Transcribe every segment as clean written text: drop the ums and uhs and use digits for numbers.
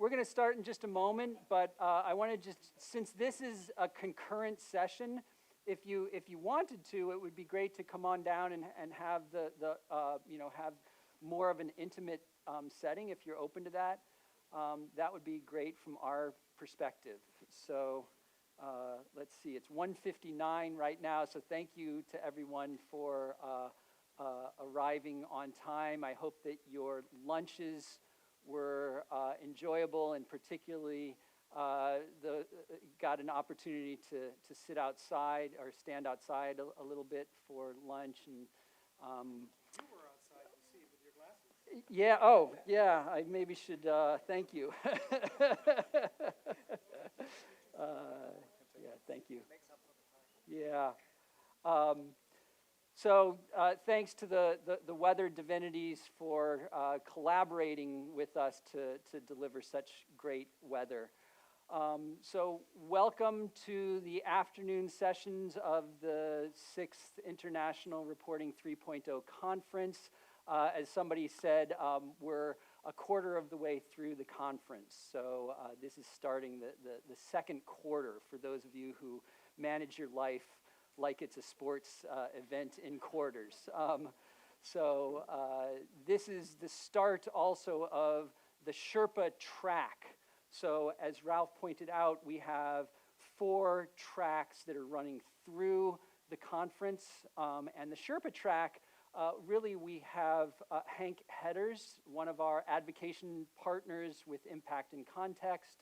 We're going to start in just a moment, but I want to just, since this is a concurrent session, if you wanted to, it would be great to come on down and have have more of an intimate setting if you're open to that. That would be great from our perspective. So let's see, it's 1:59 right now, so thank you to everyone for arriving on time. I hope that your lunches were enjoyable, and particularly got an opportunity to sit outside or stand outside a little bit for lunch. And you were outside, you see, with your glasses. yeah, oh yeah, I maybe should thank you. Yeah, thank you. Yeah. So thanks to the weather divinities for collaborating with us to deliver such great weather. So welcome to the afternoon sessions of the 6th International Reporting 3.0 Conference. As somebody said, we're a quarter of the way through the conference. So this is starting the second quarter for those of you who manage your life like it's a sports event in quarters. This is the start also of the Sherpa track. So as Ralph pointed out, we have 4 tracks that are running through the conference. And the Sherpa track, really we have Hank Hedders, one of our advocation partners with Impact and Context,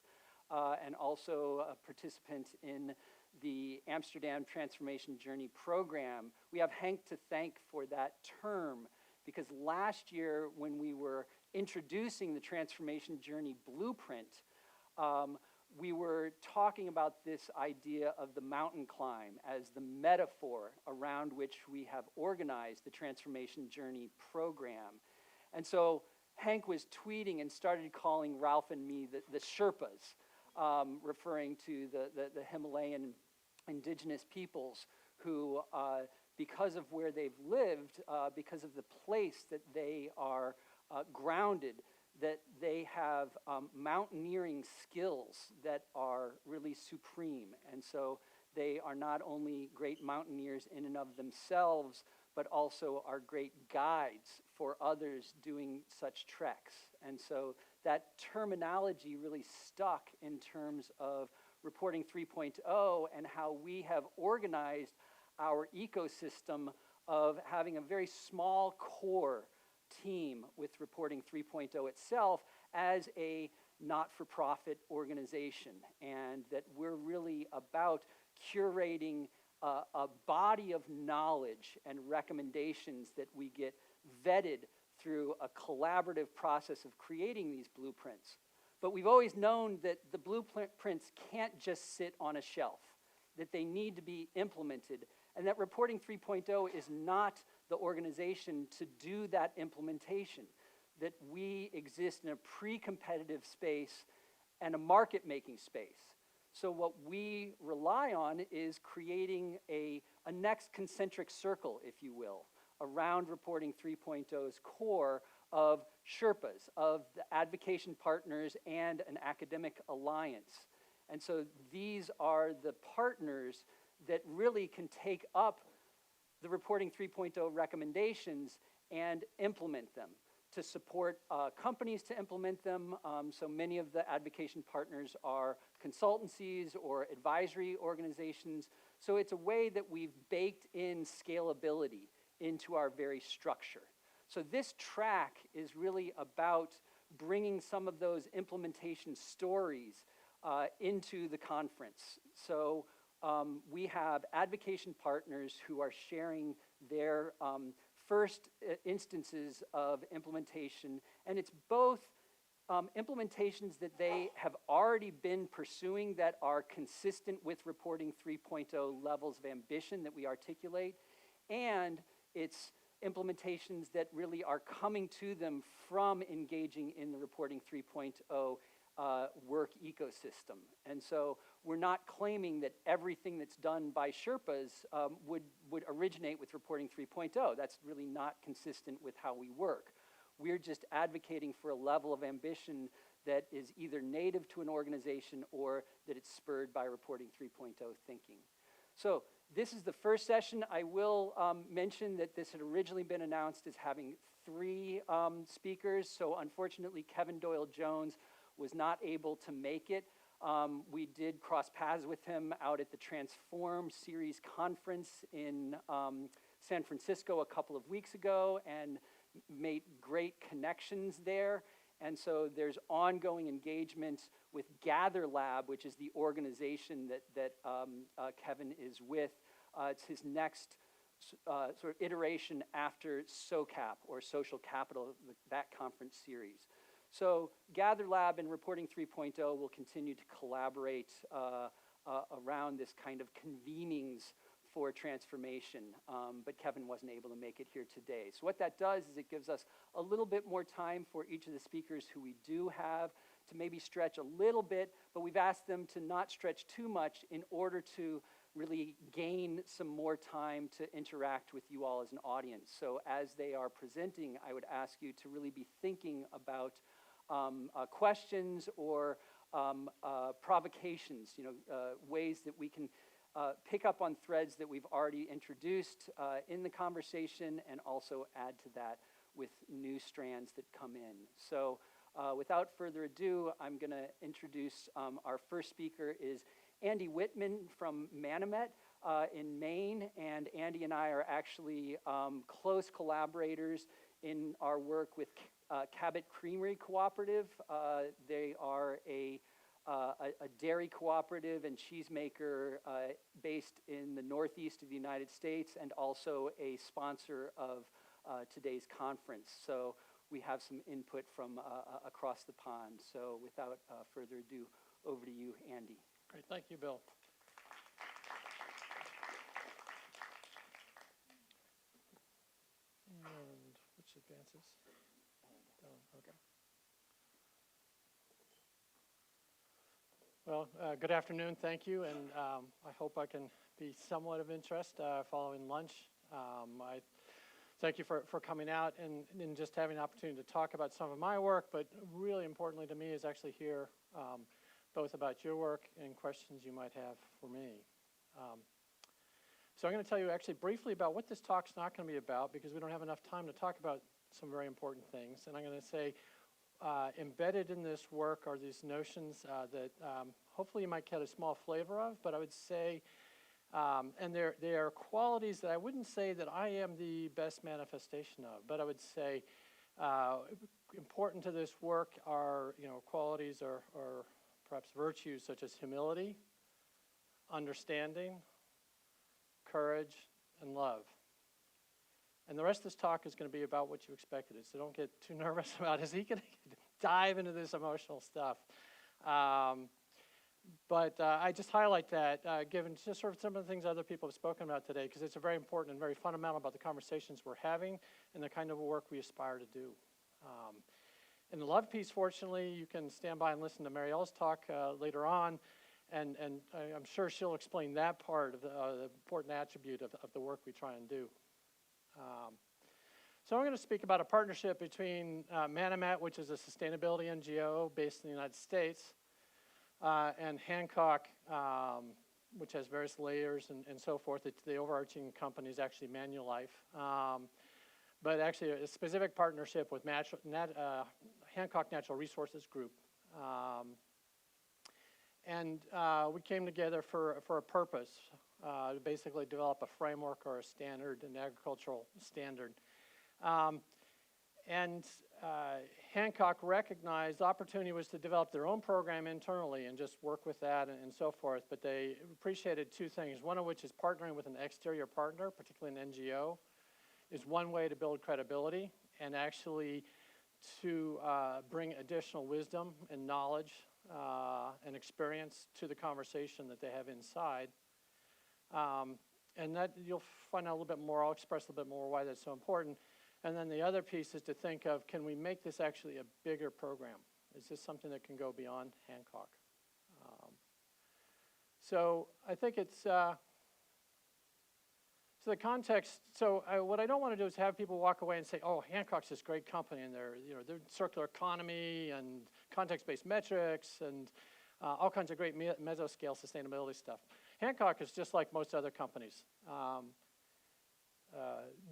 and also a participant in the Amsterdam Transformation Journey program. We have Hank to thank for that term, because last year when we were introducing the Transformation Journey blueprint, we were talking about this idea of the mountain climb as the metaphor around which we have organized the Transformation Journey program. And so Hank was tweeting and started calling Ralph and me the Sherpas, referring to the Himalayan indigenous peoples who, because of where they've lived, because of the place that they are grounded, that they have mountaineering skills that are really supreme. And so they are not only great mountaineers in and of themselves, but also are great guides for others doing such treks. And so that terminology really stuck in terms of Reporting 3.0 and how we have organized our ecosystem of having a very small core team with Reporting 3.0 itself as a not-for-profit organization, and that we're really about curating a body of knowledge and recommendations that we get vetted through a collaborative process of creating these blueprints. But we've always known that the blueprints can't just sit on a shelf, that they need to be implemented, and that Reporting 3.0 is not the organization to do that implementation, that we exist in a pre-competitive space and a market-making space. So what we rely on is creating a next concentric circle, if you will, around Reporting 3.0's core of Sherpas, of the advocation partners, and an academic alliance. And so these are the partners that really can take up the Reporting 3.0 recommendations and implement them, to support companies to implement them. So many of the advocation partners are consultancies or advisory organizations. So it's a way that we've baked in scalability into our very structure. So this track is really about bringing some of those implementation stories into the conference. So we have advocation partners who are sharing their first instances of implementation, and it's both implementations that they have already been pursuing that are consistent with Reporting 3.0 levels of ambition that we articulate, and it's implementations that really are coming to them from engaging in the Reporting 3.0 work ecosystem. And so we're not claiming that everything that's done by Sherpas would originate with Reporting 3.0. That's really not consistent with how we work. We're just advocating for a level of ambition that is either native to an organization or that it's spurred by reporting 3.0 thinking. So this is the first session. I will mention that this had originally been announced as having 3 speakers. So unfortunately, Kevin Doyle-Jones was not able to make it. We did cross paths with him out at the Transform Series conference in San Francisco a couple of weeks ago and made great connections there. And so there's ongoing engagement with Gather Lab, which is the organization that Kevin is with. It's his next sort of iteration after SOCAP, or Social Capital, that conference series. So Gather Lab and Reporting 3.0 will continue to collaborate around this kind of convenings for transformation, but Kevin wasn't able to make it here today. So what that does is it gives us a little bit more time for each of the speakers who we do have to maybe stretch a little bit, but we've asked them to not stretch too much in order to really gain some more time to interact with you all as an audience. So as they are presenting, I would ask you to really be thinking about questions or provocations, ways that we can pick up on threads that we've already introduced in the conversation and also add to that with new strands that come in. So without further ado, I'm going to introduce our first speaker is Andy Whitman from Manomet in Maine, and Andy and I are actually close collaborators in our work with Cabot Creamery Cooperative. They are a dairy cooperative and cheesemaker based in the Northeast of the United States, and also a sponsor of today's conference. So we have some input from across the pond. So without further ado, over to you, Andy. Great, thank you, Bill. And which advances? Okay. Well, good afternoon, thank you, and I hope I can be somewhat of interest following lunch. I thank you for coming out and just having an opportunity to talk about some of my work, but really importantly to me is actually hear both about your work and questions you might have for me. So I'm going to tell you actually briefly about what this talk's not going to be about, because we don't have enough time to talk about some very important things. And I'm going to say embedded in this work are these notions that hopefully you might get a small flavor of, but I would say, and they are qualities that I wouldn't say that I am the best manifestation of, but I would say important to this work are, qualities or perhaps virtues such as humility, understanding, courage, and love. And the rest of this talk is going to be about what you expected it, so don't get too nervous about it. Is he going to dive into this emotional stuff? But I just highlight that, given just sort of some of the things other people have spoken about today, because it's a very important and very fundamental about the conversations we're having and the kind of work we aspire to do. In the love piece, fortunately, you can stand by and listen to Marielle's talk later on, and I'm sure she'll explain that part of the important attribute of the work we try and do. So I'm going to speak about a partnership between Manomet, which is a sustainability NGO based in the United States, and Hancock, which has various layers and so forth. The overarching company is actually Manulife. But actually a specific partnership with Hancock Natural Resources Group. And we came together for a purpose, to basically develop a framework or a standard, an agricultural standard. Hancock recognized the opportunity was to develop their own program internally and just work with that and so forth, but they appreciated 2 things, one of which is partnering with an exterior partner, particularly an NGO, is one way to build credibility and actually to bring additional wisdom and knowledge and experience to the conversation that they have inside. And that you'll find out a little bit more. I'll express a little bit more why that's so important. And then the other piece is to think of, can we make this actually a bigger program? Is this something that can go beyond Hancock? So I think it's So the context, what I don't want to do is have people walk away and say, oh, Hancock's this great company and they're circular economy and context-based metrics and all kinds of great mesoscale sustainability stuff. Hancock is just like most other companies.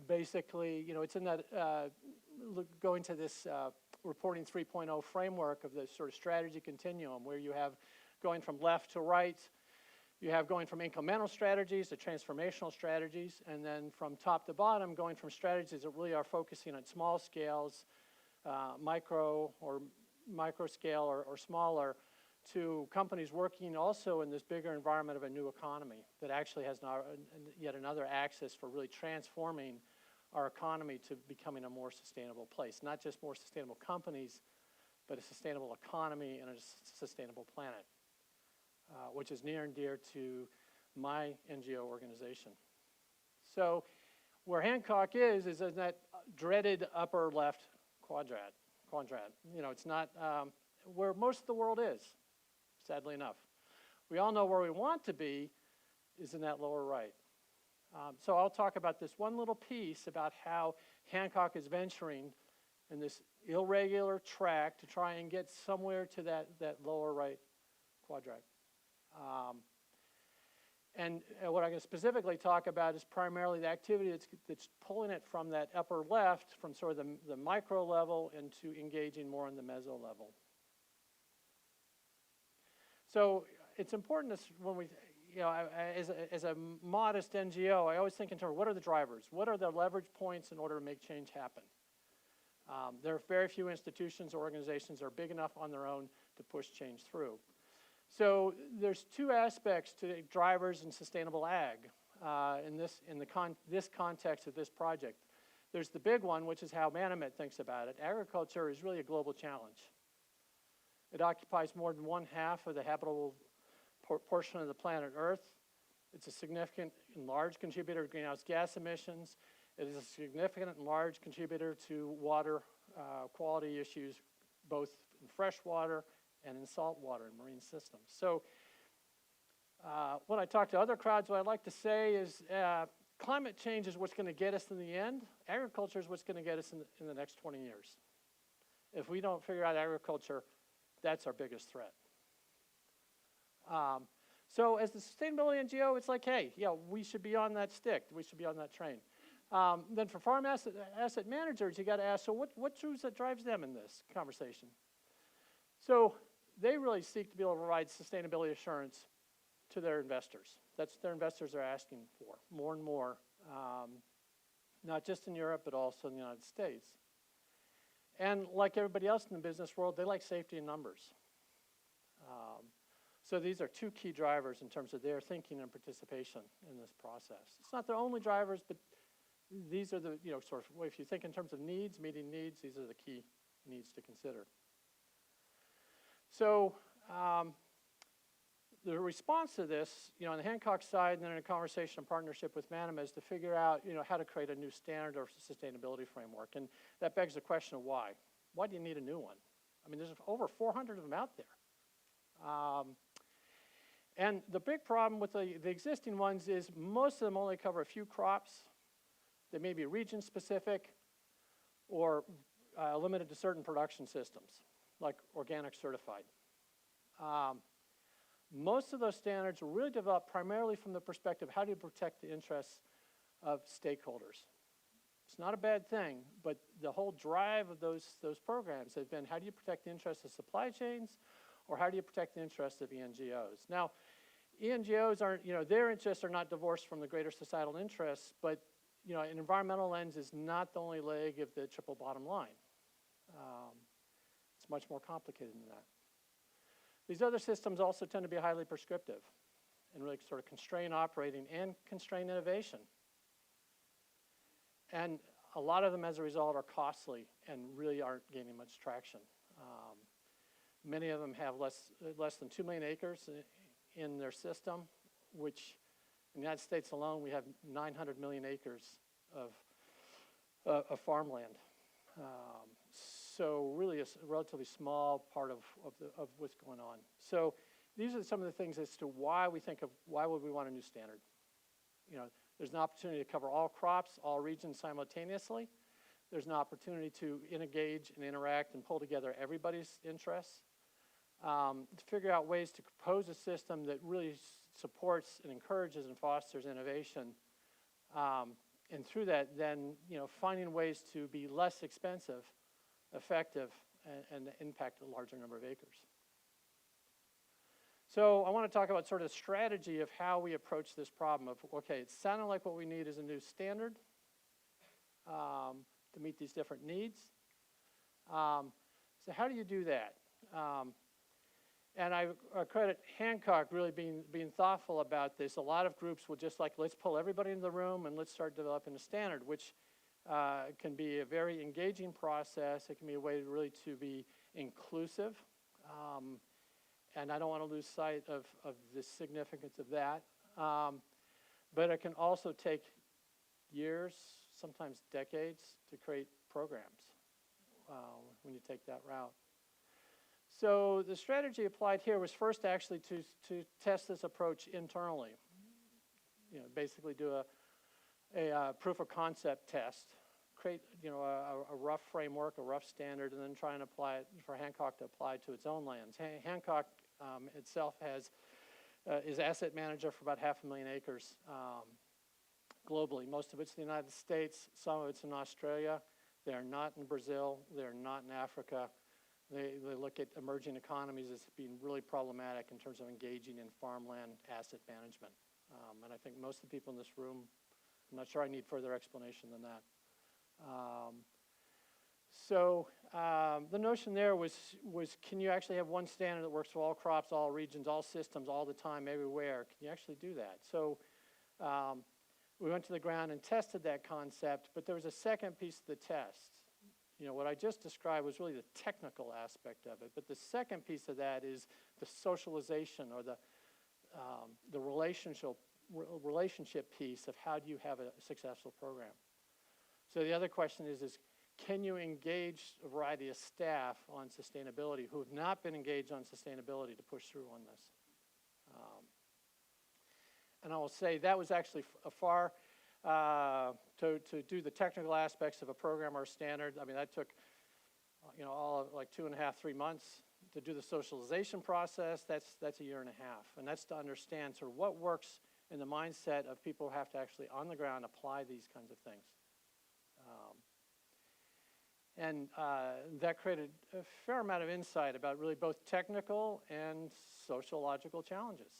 Basically, it's in that, going to this reporting 3.0 framework of the sort of strategy continuum where you have going from left to right. You have going from incremental strategies to transformational strategies, and then from top to bottom, going from strategies that really are focusing on small scales, micro scale or smaller, to companies working also in this bigger environment of a new economy that actually has yet another axis for really transforming our economy to becoming a more sustainable place. Not just more sustainable companies, but a sustainable economy and a sustainable planet. Which is near and dear to my NGO organization. So where Hancock is in that dreaded upper left quadrant. It's not where most of the world is, sadly enough. We all know where we want to be is in that lower right. So I'll talk about this one little piece about how Hancock is venturing in this irregular track to try and get somewhere to that lower right quadrant. And what I'm going to specifically talk about is primarily the activity that's pulling it from that upper left, from sort of the micro level, into engaging more on the meso level. So it's important when we, as a modest NGO, I always think in terms of what are the drivers? What are the leverage points in order to make change happen? There are very few institutions or organizations that are big enough on their own to push change through. So there's two aspects to drivers in sustainable ag in this context of this project. There's the big one, which is how Manomet thinks about it. Agriculture is really a global challenge. It occupies more than 1/2 of the habitable portion of the planet Earth. It's a significant and large contributor to greenhouse gas emissions. It is a significant and large contributor to water quality issues, both in fresh water and in salt water and marine systems. So when I talk to other crowds, what I'd like to say is climate change is what's going to get us in the end. Agriculture is what's going to get us in the next 20 years. If we don't figure out agriculture, that's our biggest threat. So as the sustainability NGO, it's like, hey, we should be on that stick. We should be on that train. Then for farm asset managers, you got to ask, so what drives them in this conversation? So they really seek to be able to provide sustainability assurance to their investors. That's what their investors are asking for, more and more, not just in Europe, but also in the United States. And like everybody else in the business world, they like safety in numbers. So these are two key drivers in terms of their thinking and participation in this process. It's not their only drivers, but these are the, sort of, if you think in terms of needs, meeting needs, these are the key needs to consider. So the response to this, on the Hancock side, and then in a conversation and partnership with Manomet, is to figure out, how to create a new standard or sustainability framework. And that begs the question of why. Why do you need a new one? I mean, there's over 400 of them out there. And the big problem with the existing ones is most of them only cover a few crops. They may be region-specific or limited to certain production systems, like organic certified. Most of those standards are really developed primarily from the perspective, how do you protect the interests of stakeholders? It's not a bad thing, but the whole drive of those programs have been, how do you protect the interests of supply chains, or how do you protect the interests of ENGOs? Now, ENGOs aren't, their interests are not divorced from the greater societal interests, but, an environmental lens is not the only leg of the triple bottom line. It's much more complicated than that. These other systems also tend to be highly prescriptive and really sort of constrain operating and constrain innovation. And a lot of them, as a result, are costly and really aren't gaining much traction. Many of them have less than 2 million acres in their system, which in the United States alone, we have 900 million acres of farmland. So really a relatively small part of what's going on. So these are some of the things as to why we think of, why would we want a new standard? There's an opportunity to cover all crops, all regions simultaneously. There's an opportunity to engage and interact and pull together everybody's interests. To figure out ways to propose a system that really supports and encourages and fosters innovation. And through that, then, finding ways to be less expensive, effective, and impact a larger number of acres. So I want to talk about sort of the strategy of how we approach this problem of, okay, it sounded like what we need is a new standard to meet these different needs. So how do you do that? And I credit Hancock really being thoughtful about this. A lot of groups will just like, let's pull everybody into the room and let's start developing a standard, which can be a very engaging process. It can be a way really to be inclusive. And I don't want to lose sight of the significance of that. But it can also take years, sometimes decades, to create programs when you take that route. So the strategy applied here was first actually to test this approach internally. Basically do a proof of concept test, create a rough framework, a rough standard, and then try and apply it for Hancock to apply to its own lands. Hancock itself is asset manager for about 500,000 acres globally. Most of it's in the United States, some of it's in Australia. They are not in Brazil. They're not in Africa. They look at emerging economies as being really problematic in terms of engaging in farmland asset management. And I think most of the people in this room, I'm not sure I need further explanation than that. So the notion there was can you actually have one standard that works for all crops, all regions, all systems, all the time, everywhere? Can you actually do that? So we went to the ground and tested that concept, but there was a second piece of the test. What I just described was really the technical aspect of it, but the second piece of that is the socialization or the relationship piece of how do you have a successful program. So the other question is can you engage a variety of staff on sustainability who have not been engaged on sustainability to push through on this? And I will say that was actually to do the technical aspects of a program or a standard. I mean, that took, all of like 2.5, 3 months. To do the socialization process, that's 1.5 years. And that's to understand sort of what works in the mindset of people who have to actually on the ground apply these kinds of things. And that created a fair amount of insight about really both technical and sociological challenges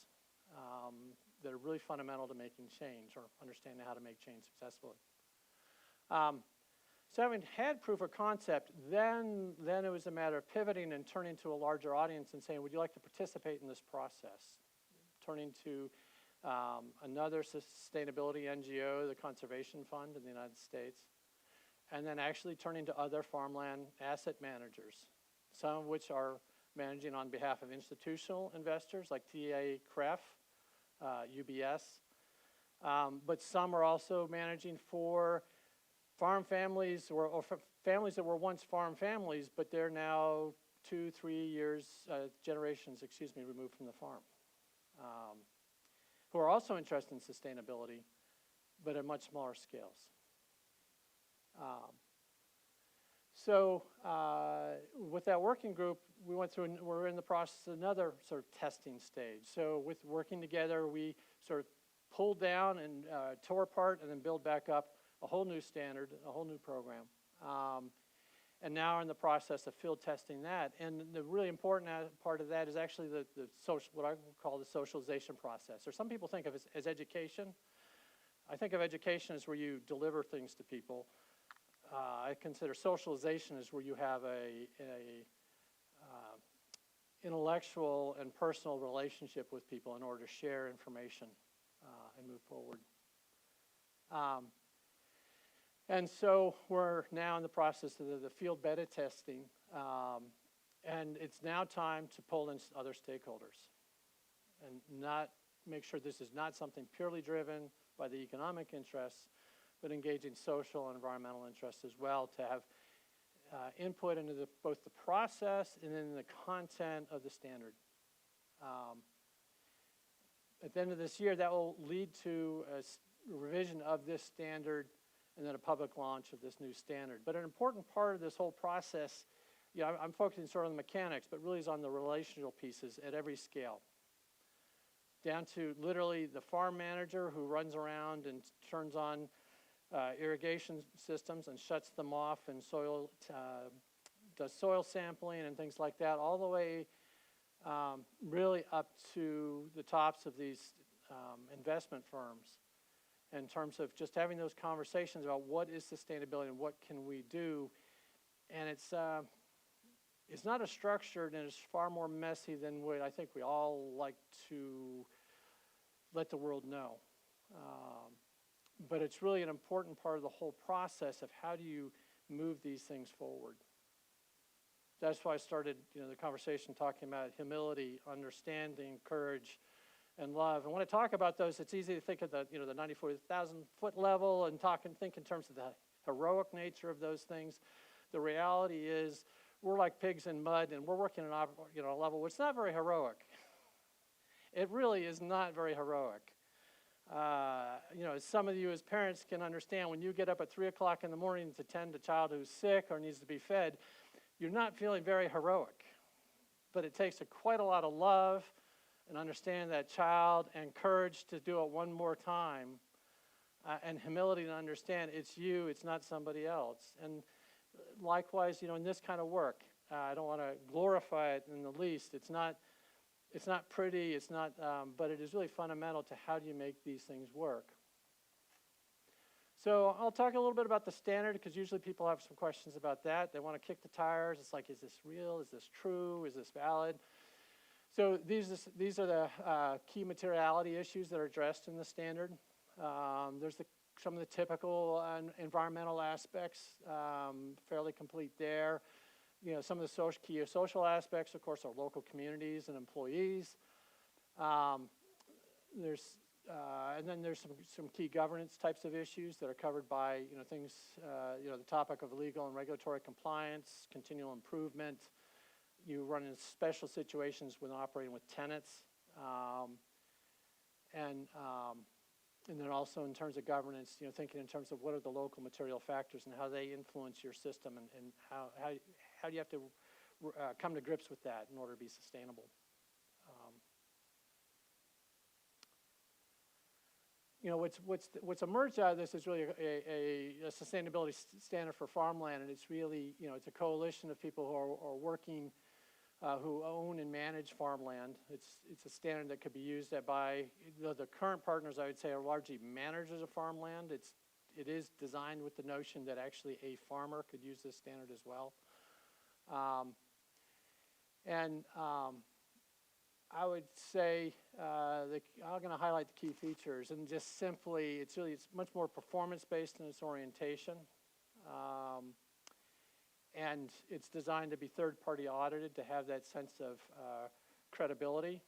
that are really fundamental to making change or understanding how to make change successfully. So having had proof of concept, then it was a matter of pivoting and turning to a larger audience and saying, would you like to participate in this process? Turning to another sustainability NGO, the Conservation Fund in the United States, and then actually turning to other farmland asset managers, some of which are managing on behalf of institutional investors like TA-CREF, UBS, but some are also managing for farm families or families that were once farm families, but they're now 2, 3 generations, removed from the farm, who are also interested in sustainability, but at much smaller scales. So with that working group, we went through and we're in the process of another sort of testing stage. So with working together, we sort of pulled down and tore apart and then build back up a whole new standard, a whole new program. And now we're in the process of field testing that. And the really important part of that is actually the social, what I would call the socialization process. Or some people think of it as education. I think of education as where you deliver things to people. I consider socialization as where you have a intellectual and personal relationship with people in order to share information and move forward. And so we're now in the process of the field beta testing, and it's now time to pull in other stakeholders and not make sure this is not something purely driven by the economic interests, but engaging social and environmental interests as well to have input into both the process and then the content of the standard. At the end of this year, that will lead to revision of this standard and then a public launch of this new standard. But an important part of this whole process, I'm focusing sort of on the mechanics, but really is on the relational pieces at every scale. Down to literally the farm manager who runs around and turns on irrigation systems and shuts them off and does soil sampling and things like that, all the way really up to the tops of these investment firms in terms of just having those conversations about what is sustainability and what can we do. And it's not as structured, and it's far more messy than what I think we all like to let the world know. But it's really an important part of the whole process of how do you move these things forward. That's why I started the conversation talking about humility, understanding, courage, and love. And when I talk about those, it's easy to think of the 94,000-foot level and think in terms of the heroic nature of those things. The reality is we're like pigs in mud, and we're working at a level which is not very heroic. It really is not very heroic. As some of you as parents can understand, when you get up at 3 o'clock in the morning to tend a child who's sick or needs to be fed, you're not feeling very heroic. But it takes quite a lot of love and understanding that child and courage to do it one more time, and humility to understand it's you, it's not somebody else. And likewise, in this kind of work, I don't want to glorify it in the least. It's not pretty. It's not, but it is really fundamental to how do you make these things work. So I'll talk a little bit about the standard because usually people have some questions about that. They want to kick the tires. It's like, is this real? Is this true? Is this valid? So these are the key materiality issues that are addressed in the standard. There's some of the typical environmental aspects, fairly complete there. Some of the key social aspects, of course, are local communities and employees. And then there's some key governance types of issues that are covered by things, the topic of legal and regulatory compliance, continual improvement. You run into special situations when operating with tenants, and then also in terms of governance, thinking in terms of what are the local material factors and how they influence your system, and how do you have to come to grips with that in order to be sustainable. What's emerged out of this is really a sustainability standard for farmland, and it's really it's a coalition of people who are working, who own and manage farmland. It's a standard that could be used by the current partners. I would say are largely managers of farmland. It is designed with the notion that actually a farmer could use this standard as well. I would say I'm going to highlight the key features, and just simply, it's much more performance-based in its orientation, and it's designed to be third-party audited to have that sense of credibility,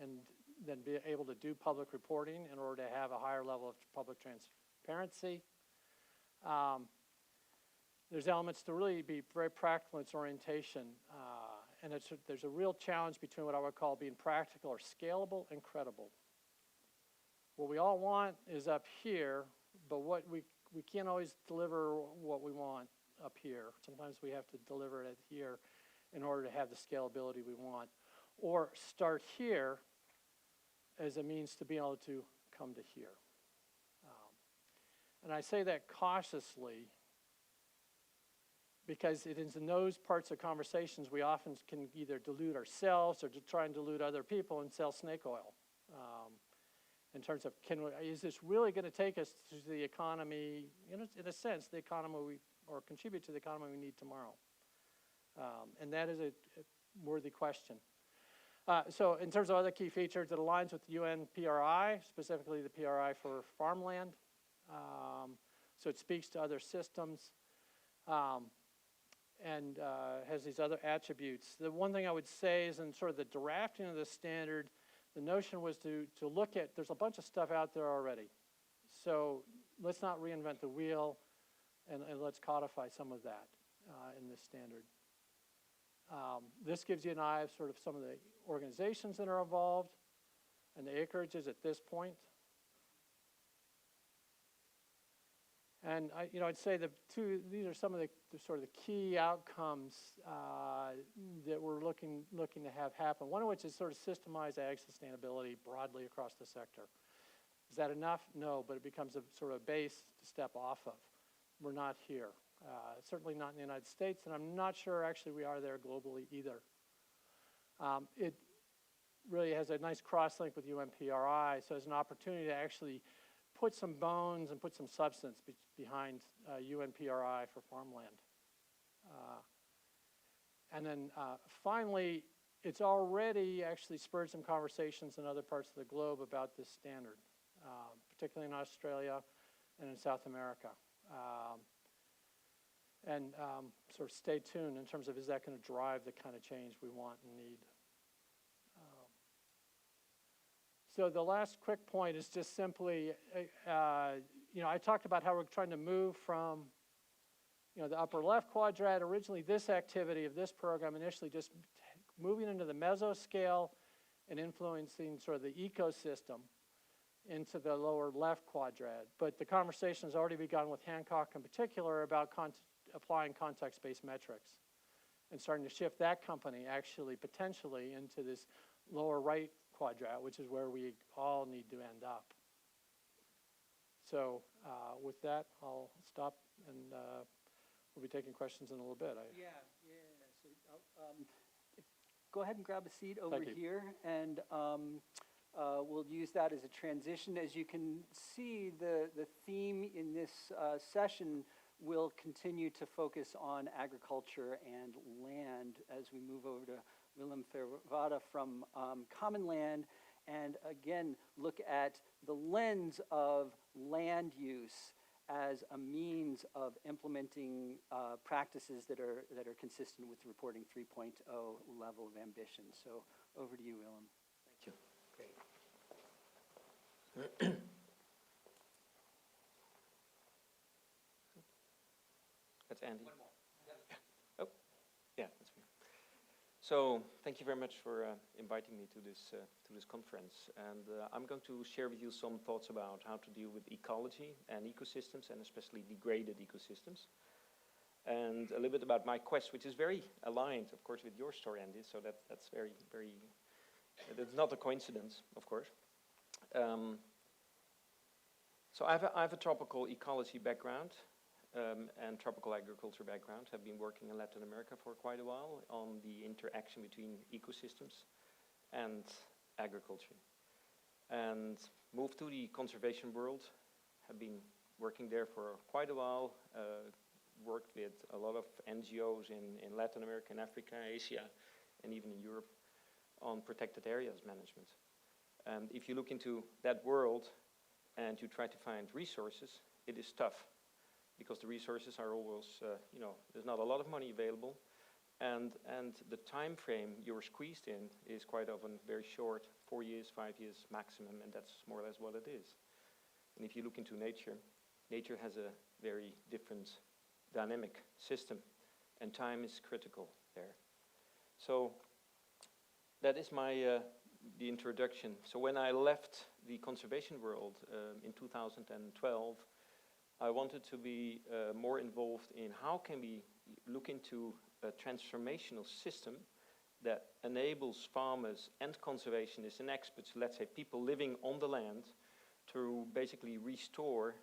and then be able to do public reporting in order to have a higher level of public transparency. There's elements to really be very practical in its orientation. And there's a real challenge between what I would call being practical or scalable and credible. What we all want is up here, but what we can't always deliver what we want up here. Sometimes we have to deliver it here in order to have the scalability we want. Or start here as a means to be able to come to here. And I say that cautiously, because it is in those parts of conversations we often can either delude ourselves or to try and delude other people and sell snake oil. In terms of, is this really going to take us to the economy, in a sense, the economy or contribute to the economy we need tomorrow? And that is a worthy question. So in terms of other key features, it aligns with the UN PRI, specifically the PRI for farmland. So it speaks to other systems. And has these other attributes. The one thing I would say is in sort of the drafting of the standard, the notion was to look at, there's a bunch of stuff out there already. So let's not reinvent the wheel, and let's codify some of that in this standard. This gives you an eye of sort of some of the organizations that are involved and the acreages at this point. And I'd say these are some of the sort of the key outcomes that we're looking to have happen. One of which is sort of systemized ag sustainability broadly across the sector. Is that enough? No, but it becomes a sort of base to step off of. We're not here. Certainly not in the United States, and I'm not sure actually we are there globally either. It really has a nice cross-link with UNPRI, so it's an opportunity to actually put some bones and put some substance behind UNPRI for farmland. And then finally, it's already actually spurred some conversations in other parts of the globe about this standard, particularly in Australia and in South America. Sort of stay tuned in terms of, is that going to drive the kind of change we want and need? So the last quick point is just simply, I talked about how we're trying to move from, the upper left quadrant. Originally, this activity of this program initially just moving into the mesoscale and influencing sort of the ecosystem into the lower left quadrant. But the conversation has already begun with Hancock in particular about applying context-based metrics and starting to shift that company actually potentially into this lower right quadrant, which is where we all need to end up. So with that, I'll stop, and we'll be taking questions in a little bit. Yeah. So go ahead and grab a seat over here, and we'll use that as a transition. As you can see, the theme in this session will continue to focus on agriculture and land as we move over to Willem Ferwerda from Commonland, and again look at the lens of land use as a means of implementing practices that are consistent with reporting 3.0 level of ambition. So over to you, Willem. Thank you. Great. That's Andy. One more. Oh, yeah, that's me. So thank you very much for inviting me to this conference, and I'm going to share with you some thoughts about how to deal with ecology and ecosystems, and especially degraded ecosystems, and a little bit about my quest, which is very aligned, of course, with your story, Andy. So that's very, very. That's not a coincidence, of course. So I have a tropical ecology background. And tropical agriculture background. Have been working in Latin America for quite a while on the interaction between ecosystems and agriculture. And moved to the conservation world. Have been working there for quite a while. Worked with a lot of NGOs in Latin America, and Africa, Asia, and even in Europe on protected areas management. And if you look into that world and you try to find resources, it is tough. Because the resources are always, there's not a lot of money available, and the time frame you're squeezed in is quite often very short, 4 years, 5 years maximum, and that's more or less what it is. And if you look into nature, nature has a very different dynamic system, and time is critical there. So that is my the introduction. So when I left the conservation world in 2012. I wanted to be more involved in how can we look into a transformational system that enables farmers and conservationists and experts, let's say people living on the land, to basically restore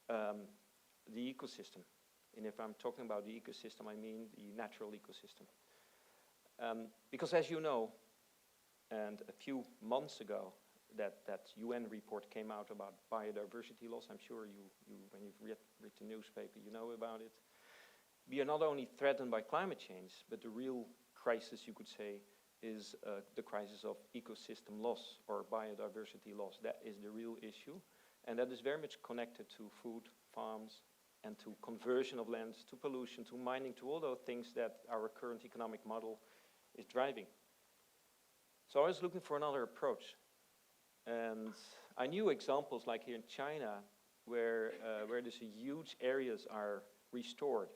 the ecosystem. And if I'm talking about the ecosystem, I mean the natural ecosystem. Because as you know, and a few months ago, that UN report came out about biodiversity loss. I'm sure you when you've read the newspaper, you know about it. We are not only threatened by climate change, but the real crisis, you could say, is the crisis of ecosystem loss or biodiversity loss. That is the real issue. And that is very much connected to food, farms, and to conversion of lands, to pollution, to mining, to all those things that our current economic model is driving. So I was looking for another approach. And I knew examples like here in China where these huge areas are restored.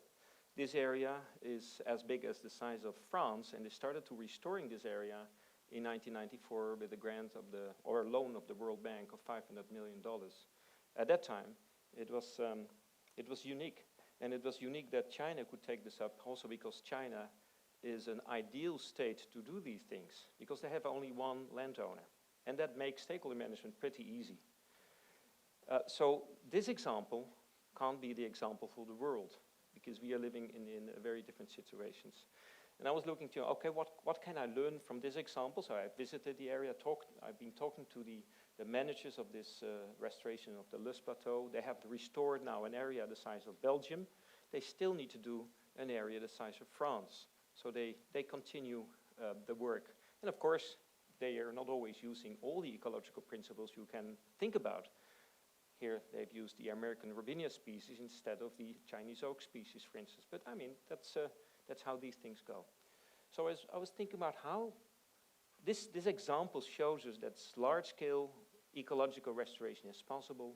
This area is as big as the size of France, and they started to restoring this area in 1994 with a grant of or a loan of the World Bank of $500 million. At that time, it was It was unique. And it was unique that China could take this up, also because China is an ideal state to do these things, because they have only one landowner. And that makes stakeholder management pretty easy. So this example can't be the example for the world, because we are living in very different situations. And I was looking to, okay, what can I learn from this example? So I visited the area, I've been talking to the managers of this restoration of the Lus Plateau. They have restored now an area the size of Belgium. They still need to do an area the size of France. So they continue the work. And of course, they are not always using all the ecological principles you can think about. Here they've used the American Robinia species instead of the Chinese oak species, for instance. But I mean, that's how these things go. So as I was thinking about how this example shows us that large-scale ecological restoration is possible,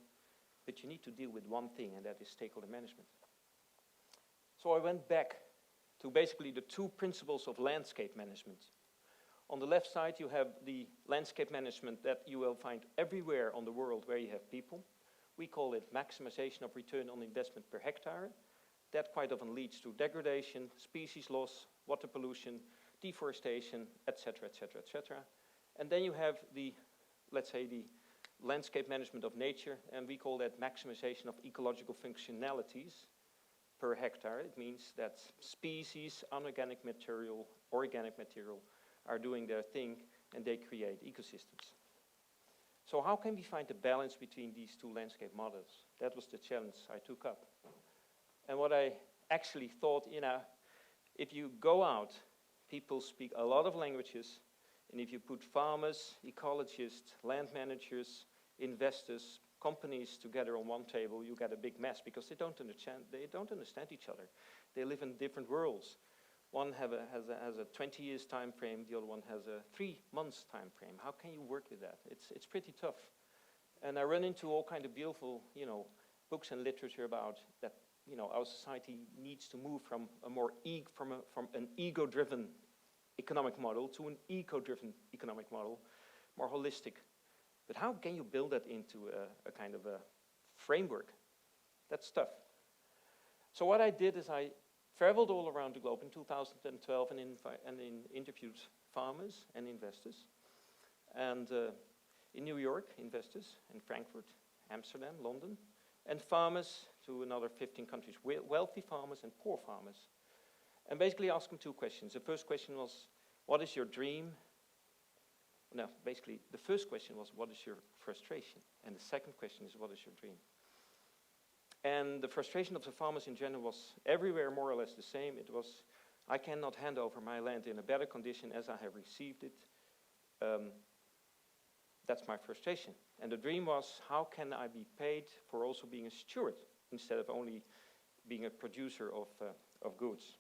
but you need to deal with one thing, and that is stakeholder management. So I went back to basically the two principles of landscape management. On the left side, you have the landscape management that you will find everywhere on the world where you have people. We call it maximization of return on investment per hectare. That quite often leads to degradation, species loss, water pollution, deforestation, etc., etc., etc. And then you have the, let's say, the landscape management of nature, and we call that maximization of ecological functionalities per hectare. It means that species, anorganic material, organic material are doing their thing, and they create ecosystems. So how can we find the balance between these two landscape models? That was the challenge I took up. And what I actually thought, if you go out, people speak a lot of languages, and if you put farmers, ecologists, land managers, investors, companies together on one table, you get a big mess, because they don't understand each other. They live in different worlds. One has a 20 years time frame, the other one has a 3 months time frame. How can you work with that? It's pretty tough. And I run into all kind of beautiful, books and literature about that. Our society needs to move from an ego-driven economic model to an eco-driven economic model, more holistic. But how can you build that into a kind of a framework? That's tough. So what I did is I traveled all around the globe in 2012 and interviewed farmers and investors. And in New York, investors, in Frankfurt, Amsterdam, London, and farmers to another 15 countries, wealthy farmers and poor farmers. And basically asked them 2 questions. The first question was, what is your dream? No, basically, the first question was, what is your frustration? And the second question is, what is your dream? And the frustration of the farmers in general was everywhere more or less the same. It was, I cannot hand over my land in a better condition as I have received it. That's my frustration. And the dream was, how can I be paid for also being a steward instead of only being a producer of goods?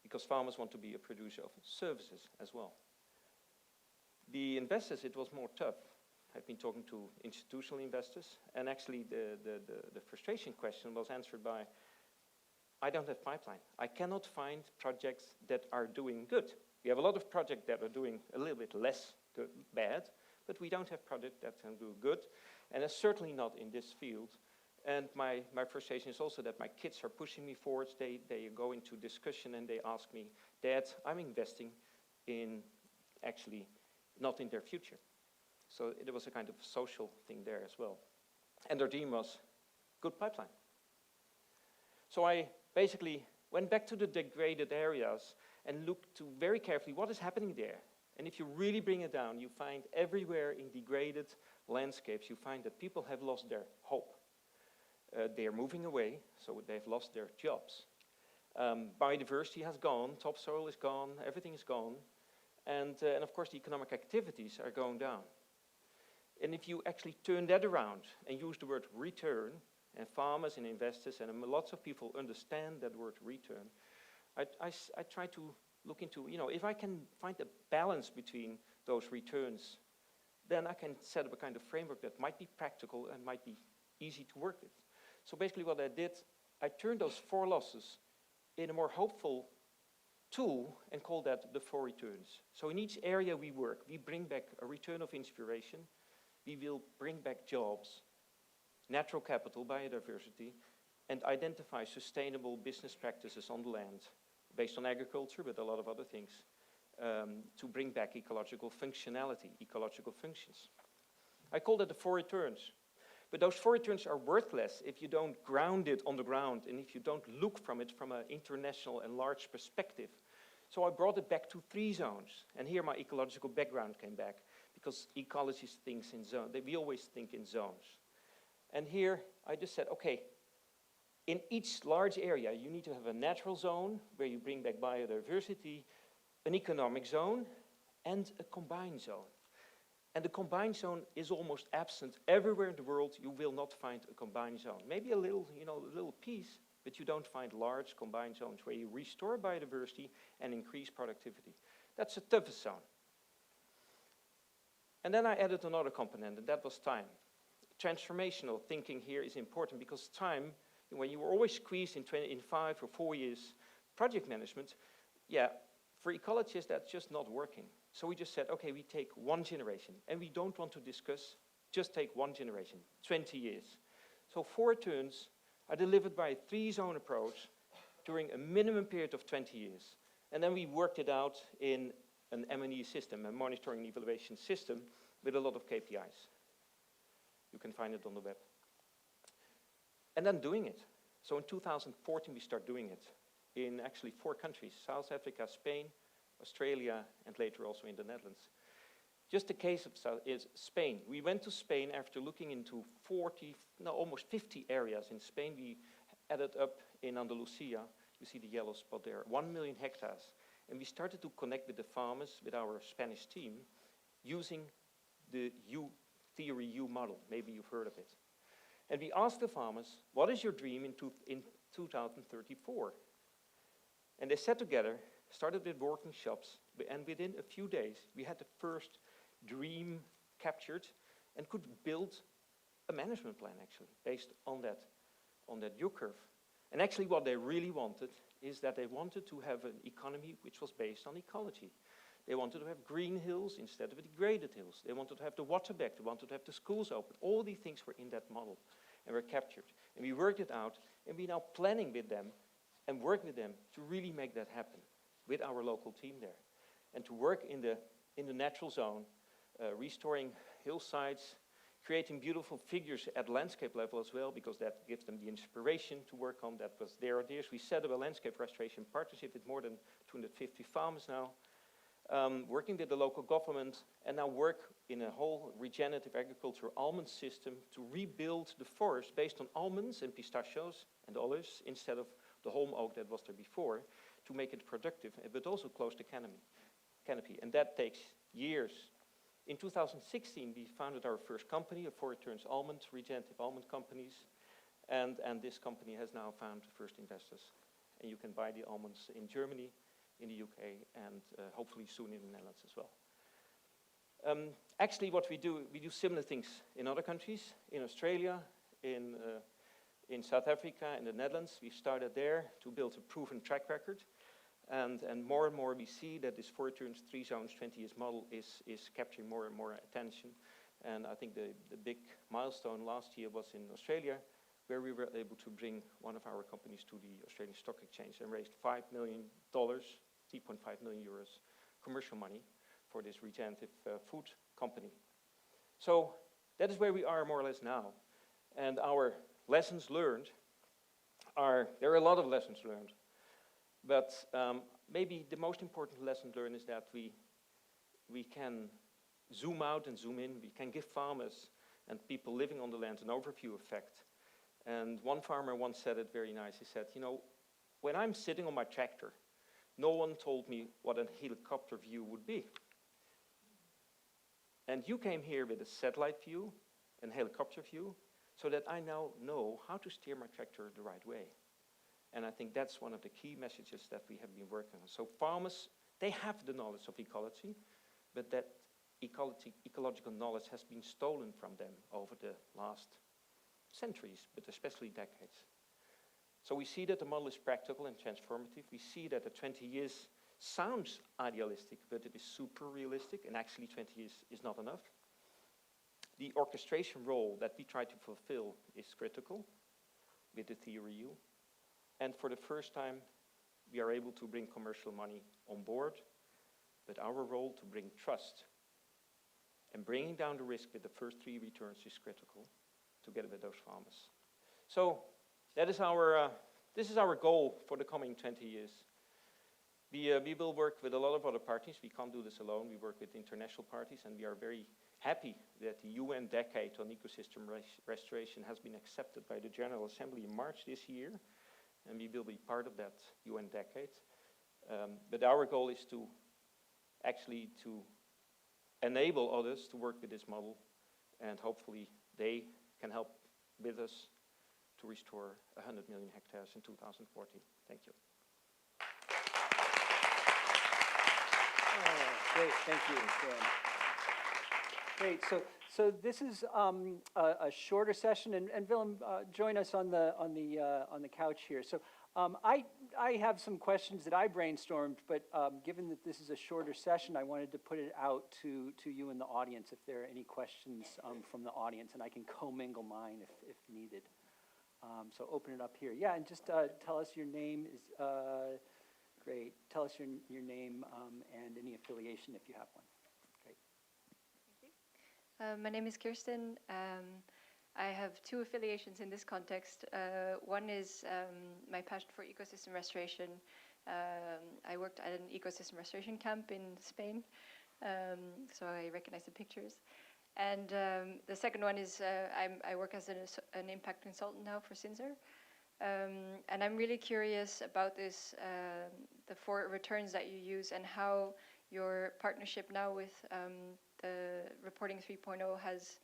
Because farmers want to be a producer of services as well. The investors, it was more tough. I've been talking to institutional investors, and actually the frustration question was answered by, I don't have pipeline. I cannot find projects that are doing good. We have a lot of projects that are doing a little bit less bad, but we don't have projects that can do good, and it's certainly not in this field. And my frustration is also that my kids are pushing me forward. They go into discussion and they ask me, Dad, I'm investing in actually not in their future. So there was a kind of social thing there as well. And their dream was good pipeline. So I basically went back to the degraded areas and looked to very carefully what is happening there. And if you really bring it down, you find everywhere in degraded landscapes, you find that people have lost their hope. They are moving away, so they've lost their jobs. Biodiversity has gone, topsoil is gone, everything is gone. And of course, the economic activities are going down. And if you actually turn that around and use the word return, and farmers and investors and lots of people understand that word return, I try to look into, if I can find a balance between those returns, then I can set up a kind of framework that might be practical and might be easy to work with. So basically what I did, I turned those 4 losses in a more hopeful tool and called that the 4 returns. So in each area we work, we bring back a return of inspiration, we will bring back jobs, natural capital, biodiversity, and identify sustainable business practices on the land, based on agriculture, but a lot of other things, to bring back ecological functionality, ecological functions. I call that the 4 returns. But those 4 returns are worthless if you don't ground it on the ground and if you don't look from it from an international and large perspective. So I brought it back to 3 zones. And here my ecological background came back, because ecology thinks in zones. We always think in zones. And here I just said, okay, in each large area, you need to have a natural zone where you bring back biodiversity, an economic zone, and a combined zone. And the combined zone is almost absent. Everywhere in the world, you will not find a combined zone. Maybe a little, a little piece, but you don't find large combined zones where you restore biodiversity and increase productivity. That's the toughest zone. And then I added another component, and that was time. Transformational thinking here is important, because time, when you were always squeezed in 5 or 4 years project management, yeah, for ecologists, that's just not working. So we just said, okay, we take 1 generation, and we don't want to discuss, just take 1 generation, 20 years. So 4 turns are delivered by a 3-zone approach during a minimum period of 20 years. And then we worked it out in an M&E system, a monitoring and evaluation system, with a lot of KPIs. You can find it on the web. And then doing it. So in 2014, we start doing it in actually 4 countries: South Africa, Spain, Australia, and later also in the Netherlands. Just the case of Spain. We went to Spain after looking into almost 50 areas in Spain. We added up in Andalusia, you see the yellow spot there, 1 million hectares. And we started to connect with the farmers, with our Spanish team, using the U-theory U model. Maybe you've heard of it. And we asked the farmers, what is your dream in 2034? And they sat together, started with workshops, and within a few days, we had the first dream captured and could build a management plan, actually, based on that U-curve. And actually what they really wanted is that they wanted to have an economy which was based on ecology. They wanted to have green hills instead of degraded hills. They wanted to have the water back. They wanted to have the schools open. All these things were in that model and were captured. And we worked it out, and we're now planning with them and work with them to really make that happen with our local team there. And to work in the natural zone, restoring hillsides, creating beautiful figures at landscape level as well, because that gives them the inspiration to work on. That was their ideas. We set up a landscape restoration partnership with more than 250 farmers now, working with the local government, and now work in a whole regenerative agriculture almond system to rebuild the forest based on almonds and pistachios and olives instead of the holm oak that was there before, to make it productive, but also close the canopy. And that takes years. In 2016, we founded our first company, a 4 returns regenerative almond companies, and this company has now found the first investors. And you can buy the almonds in Germany, in the UK, and hopefully soon in the Netherlands as well. Actually, what we do similar things in other countries, in Australia, in South Africa, in the Netherlands. We started there to build a proven track record. And more we see that this 4 returns, 3 zones, 20 years model is capturing more and more attention. And I think the big milestone last year was in Australia, where we were able to bring one of our companies to the Australian Stock Exchange and raised $5 million, 3.5 million euros commercial money for this regenerative food company. So that is where we are more or less now. And our lessons learned there are a lot of lessons learned. But maybe the most important lesson learned is that we can zoom out and zoom in. We can give farmers and people living on the land an overview effect. And one farmer once said it very nice. He said, when I'm sitting on my tractor, no one told me what a helicopter view would be. And you came here with a satellite view and helicopter view, so that I now know how to steer my tractor the right way. And I think that's one of the key messages that we have been working on. So farmers, they have the knowledge of ecology, but that ecological knowledge has been stolen from them over the last centuries, but especially decades. So we see that the model is practical and transformative. We see that the 20 years sounds idealistic, but it is super realistic, and actually 20 years is not enough. The orchestration role that we try to fulfill is critical. with the theory. And for the first time, we are able to bring commercial money on board, but our role to bring trust and bringing down the risk with the first 3 returns is critical together with those farmers. So that is this is our goal for the coming 20 years. We will work with a lot of other parties. We can't do this alone. We work with international parties, and we are very happy that the UN Decade on Ecosystem Restoration has been accepted by the General Assembly in March this year, and we will be part of that UN Decade. But our goal is to actually enable others to work with this model, and hopefully they can help with us to restore 100 million hectares in 2040. Thank you. Great, thank you. Great. So this is a shorter session, and Willem, join us on the couch here. So I have some questions that I brainstormed, but given that this is a shorter session, I wanted to put it out to you in the audience if there are any questions from the audience, and I can commingle mine if needed. So open it up here. Yeah, and just tell us your name is. Great. Tell us your name and any affiliation if you have one. Great. Thank you. My name is Kirsten. I have 2 affiliations in this context. One is my passion for ecosystem restoration. I worked at an ecosystem restoration camp in Spain, so I recognize the pictures. And the second one is I work as an impact consultant now for Cinzer. And I'm really curious about this, the 4 returns that you use and how your partnership now with the Reporting 3.0 has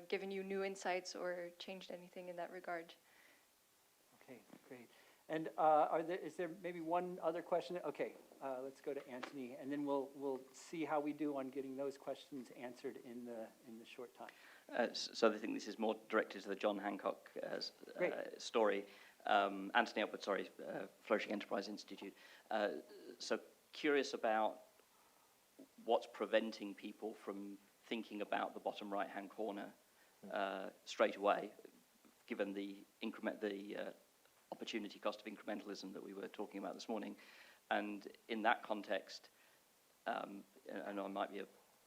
given you new insights or changed anything in that regard. Okay, great. And is there maybe one other question? Okay, let's go to Anthony, and then we'll see how we do on getting those questions answered in the short time. So I think this is more directed to the John Hancock story. Anthony Upwood, Flourishing Enterprise Institute. So curious about what's preventing people from thinking about the bottom right-hand corner straight away, given the opportunity cost of incrementalism that we were talking about this morning. And in that context, and I might be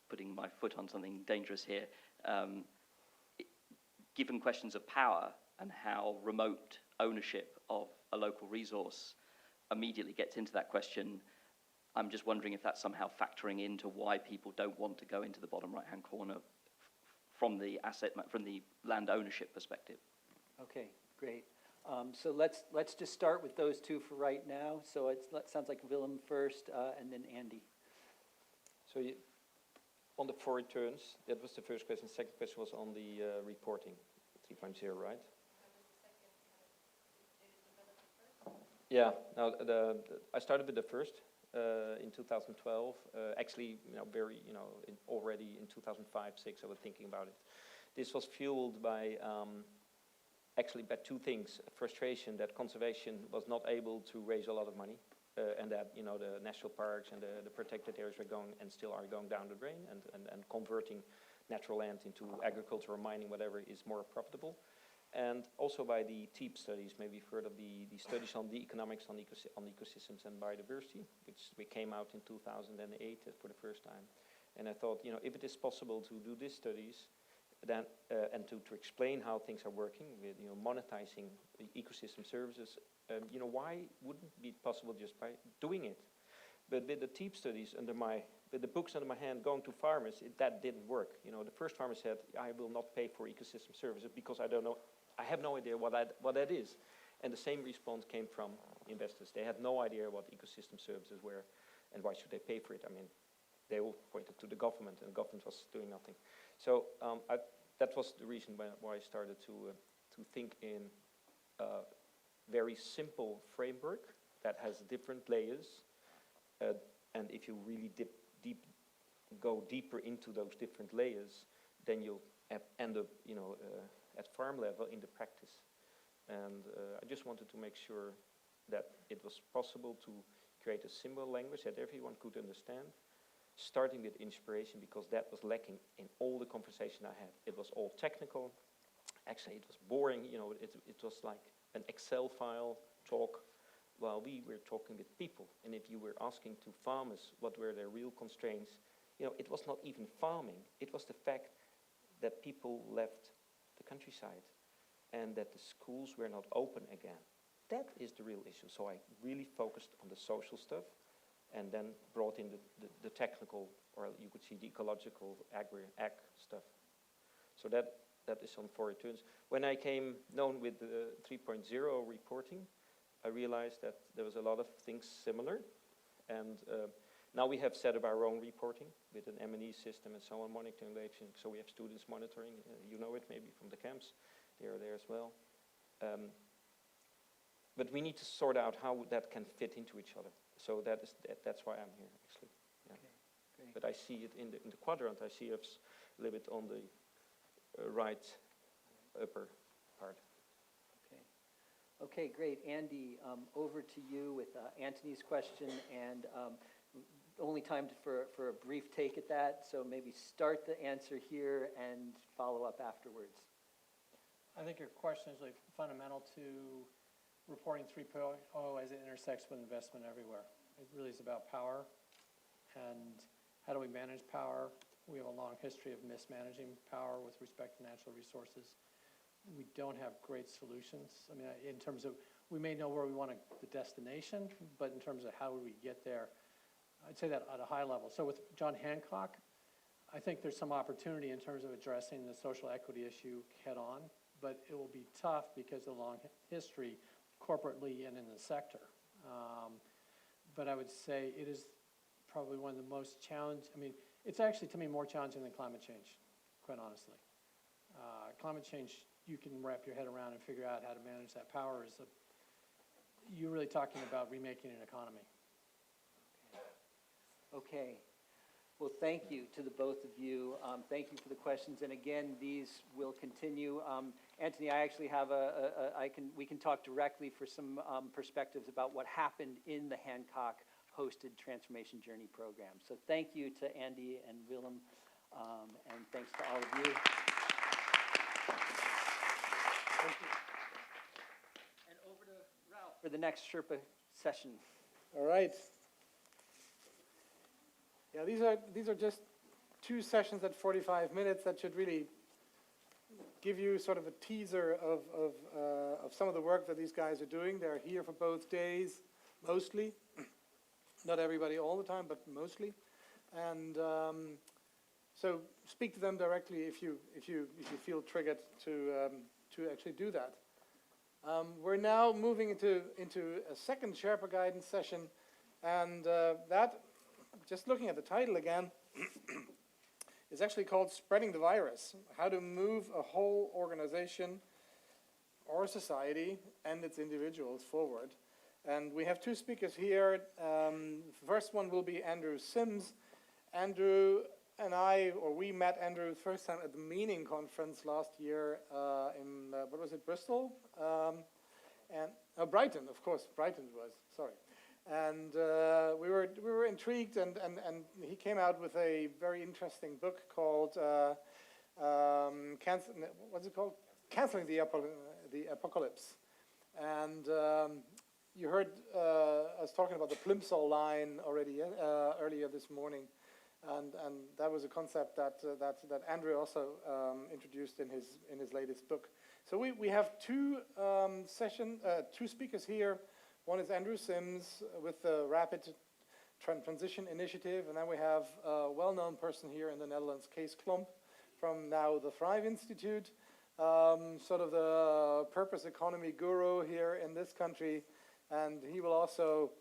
putting my foot on something dangerous here, given questions of power and how remote ownership of a local resource immediately gets into that question, I'm just wondering if that's somehow factoring into why people don't want to go into the bottom right-hand corner from the land ownership perspective. Okay, great. So let's just start with those 2 for right now. So it sounds like Willem first, and then Andy. So on the 4 returns, that was the first question. The second question was on the reporting 3.0, right? Yeah. Now I started with the first in 2012. Actually, already in 2005-06, I was thinking about it. This was fueled by actually by 2 things: frustration that conservation was not able to raise a lot of money. And that the national parks and the protected areas were going and still are going down the drain, and converting natural land into agriculture or mining, whatever, is more profitable. And also by the TEEP studies, maybe you've heard of the studies on the economics on ecosystems and biodiversity, which came out in 2008 for the first time. And I thought, if it is possible to do these studies, then and to explain how things are working with monetizing the ecosystem services, why wouldn't it be possible just by doing it? But with the TEEP studies with the books under my hand going to farmers, that didn't work. The first farmer said, I will not pay for ecosystem services because I don't know, I have no idea what that is. And the same response came from investors. They had no idea what ecosystem services were, and why should they pay for it? I mean, they all pointed to the government, and the government was doing nothing. So that was the reason why I started to think in a very simple framework that has different layers, and if you really go deeper into those different layers, then you'll end up, at farm level in the practice. And I just wanted to make sure that it was possible to create a simple language that everyone could understand, starting with inspiration, because that was lacking in all the conversation I had. It was all technical, Actually, it was boring. It was like an Excel file talk, while we were talking with people. And if you were asking to farmers what were their real constraints, it was not even farming. It was the fact that people left the countryside and that the schools were not open again. That is the real issue. So I really focused on the social stuff and then brought in the technical, or you could see the ecological ag stuff. So that is on 4 returns. When I came known with the 3.0 reporting, I realized that there was a lot of things similar. And now we have set up our own reporting with an M&E system and so on, monitoring election. So we have students monitoring. You know it maybe from the camps. They are there as well. But we need to sort out how that can fit into each other. So that's why I'm here, actually. Yeah. Okay, great. But I see it in the quadrant. I see us a little bit on the right upper part. Okay, great. Andy, over to you with Anthony's question, and only time for a brief take at that, so maybe start the answer here and follow up afterwards. I think your question is really fundamental to reporting 3.0 as it intersects with investment everywhere. It really is about power and how do we manage power. We have a long history of mismanaging power with respect to natural resources. We don't have great solutions. I mean, in terms of, we may know where we want the destination, but in terms of how we get there, I'd say that at a high level. So with John Hancock, I think there's some opportunity in terms of addressing the social equity issue head on, but it will be tough because of the long history corporately and in the sector. But I would say it is probably one of the most challenging, I mean, it's actually to me more challenging than climate change, quite honestly. Climate change, you can wrap your head around and figure out how to manage that power. You're really talking about remaking an economy. Okay. Well, thank you to the both of you. Thank you for the questions. And again, these will continue. Anthony, I actually have we can talk directly for some perspectives about what happened in the Hancock-hosted Transformation Journey program. So thank you to Andy and Willem, and thanks to all of you. Thank you. And over to Ralph for the next Sherpa session. All right. Yeah, these are just 2 sessions at 45 minutes that should really give you sort of a teaser of some of the work that these guys are doing. They're here for both days, mostly. Not everybody all the time, but mostly. And so speak to them directly if you feel triggered to actually do that. We're now moving into a second Sherpa guidance session, and that, just looking at the title again, is actually called Spreading the Virus, how to move a whole organization or society and its individuals forward. And we have 2 speakers here. The first one will be Andrew Sims. Andrew and we met Andrew the first time at the Meaning Conference last year in, what was it, Bristol? Brighton, of course, Brighton it was, sorry. And we were intrigued, and he came out with a very interesting book called what's it called? Canceling the Apocalypse. And you heard us talking about the Plimsoll line already earlier this morning, and that was a concept that Andrew also introduced in his latest book. So we have 2 speakers here. One is Andrew Sims with the Rapid Transition Initiative, and then we have a well-known person here in the Netherlands, Kees Klomp, from now the Thrive Institute, sort of the purpose economy guru here in this country, and he will also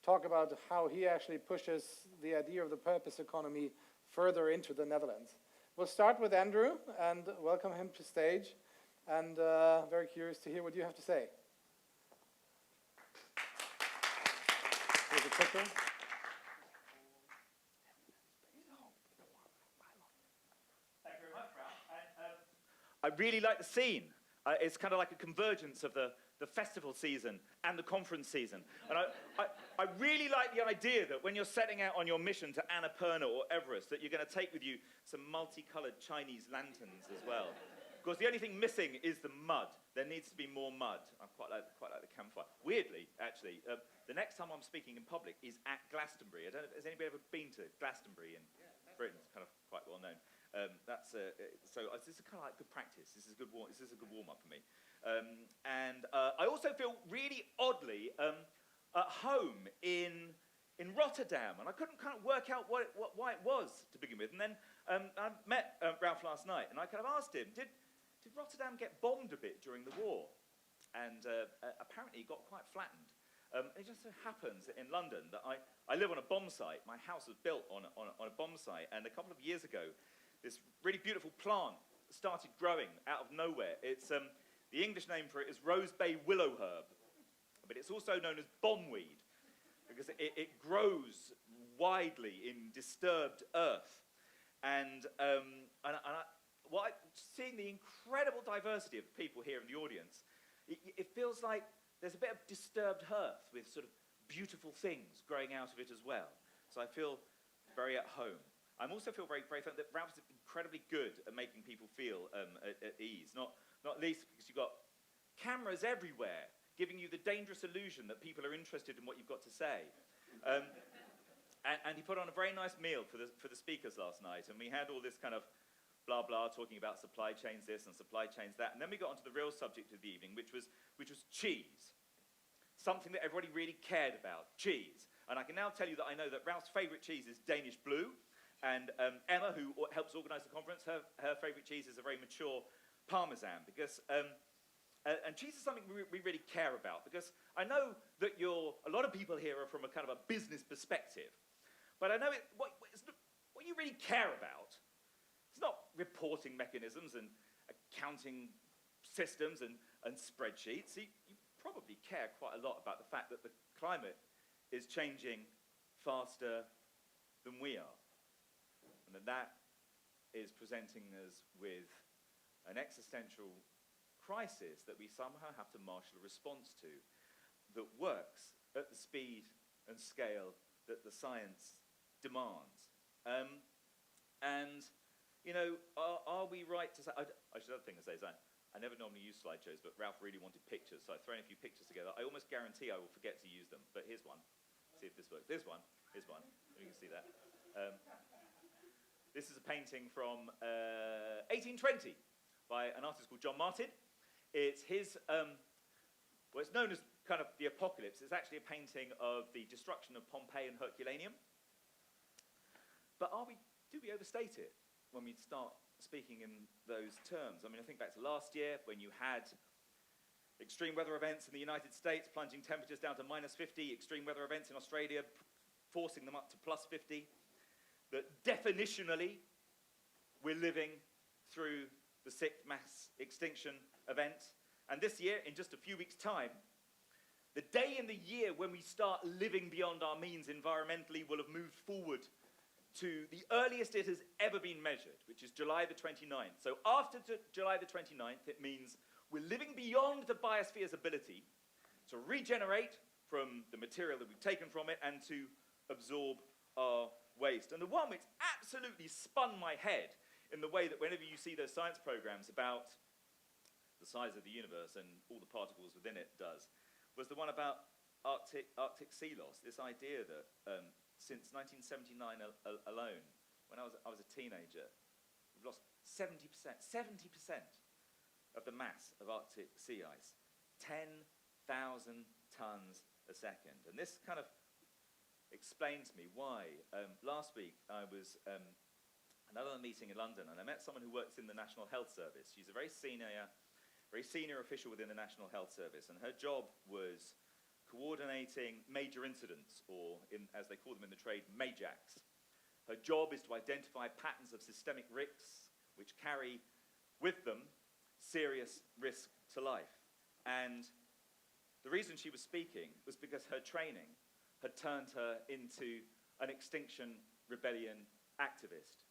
talk about how he actually pushes the idea of the purpose economy further into the Netherlands. We'll start with Andrew and welcome him to stage, and very curious to hear what you have to say. Here's a clicker. Thank you very much, Ralph. I really like the scene. It's kind of like a convergence of the festival season and the conference season. And I really like the idea that when you're setting out on your mission to Annapurna or Everest, that you're going to take with you some multicolored Chinese lanterns as well. course, the only thing missing is the mud. There needs to be more mud. I quite like the campfire. Weirdly, actually, the next time I'm speaking in public is at Glastonbury. I don't know, has anybody ever been to Glastonbury in Britain? It's kind of quite well known. This is kind of like good practice. This is a good warm-up for me. I also feel really oddly at home in Rotterdam, and I couldn't kind of work out why it was to begin with. And then I met Ralph last night, and I kind of asked him, did Rotterdam get bombed a bit during the war? And apparently it got quite flattened. It just so happens that in London that I live on a bomb site. My house was built on a bomb site, and a couple of years ago, this really beautiful plant started growing out of nowhere. It's the English name for it is rose bay willow herb, but it's also known as bombweed because it grows widely in disturbed earth. Seeing the incredible diversity of people here in the audience, it feels like there's a bit of disturbed earth with sort of beautiful things growing out of it as well. So I feel very at home. I also feel very thankful that Ralph's incredibly good at making people feel at ease, not least because you've got cameras everywhere giving you the dangerous illusion that people are interested in what you've got to say. And he put on a very nice meal for the speakers last night, and we had all this kind of blah blah talking about supply chains this and supply chains that, and then we got onto the real subject of the evening, which was cheese, something that everybody really cared about, cheese. And I can now tell you that I know that Ralph's favourite cheese is Danish Blue, and Emma, who helps organise the conference, her favourite cheese is a very mature Parmesan, because and cheese is something we really care about, because I know that a lot of people here are from a kind of a business perspective, but I know what you really care about. It's not reporting mechanisms and accounting systems and spreadsheets. You probably care quite a lot about the fact that the climate is changing faster than we are, and that is presenting us with an existential crisis that we somehow have to marshal a response to that works at the speed and scale that the science demands. Are we right to say, I should have a thing to say, is I never normally use slideshows, but Ralph really wanted pictures, so I've thrown a few pictures together. I almost guarantee I will forget to use them, but here's one. See if this works. Here's one. You can see that. This is a painting from 1820 by an artist called John Martin. It's his, it's known as kind of the apocalypse. It's actually a painting of the destruction of Pompeii and Herculaneum. But do we overstate it when we start speaking in those terms? I mean, I think back to last year when you had extreme weather events in the United States, plunging temperatures down to -50, extreme weather events in Australia, forcing them up to +50, that definitionally we're living through the 6th mass extinction event. And this year, in just a few weeks' time, the day in the year when we start living beyond our means environmentally will have moved forward to the earliest it has ever been measured, which is July the 29th. So after July the 29th, it means we're living beyond the biosphere's ability to regenerate from the material that we've taken from it and to absorb our waste. And the one which absolutely spun my head in the way that whenever you see those science programs about the size of the universe and all the particles within it does, was the one about Arctic sea loss, this idea that since 1979 alone, when I was a teenager, we've lost 70% of the mass of Arctic sea ice, 10,000 tons a second. And this kind of explains to me why. Last week I was at another meeting in London, and I met someone who works in the National Health Service. She's a very senior official within the National Health Service, and her job was coordinating major incidents, or as they call them in the trade, MAJACs. Her job is to identify patterns of systemic risks which carry with them serious risk to life. And the reason she was speaking was because her training had turned her into an Extinction Rebellion activist.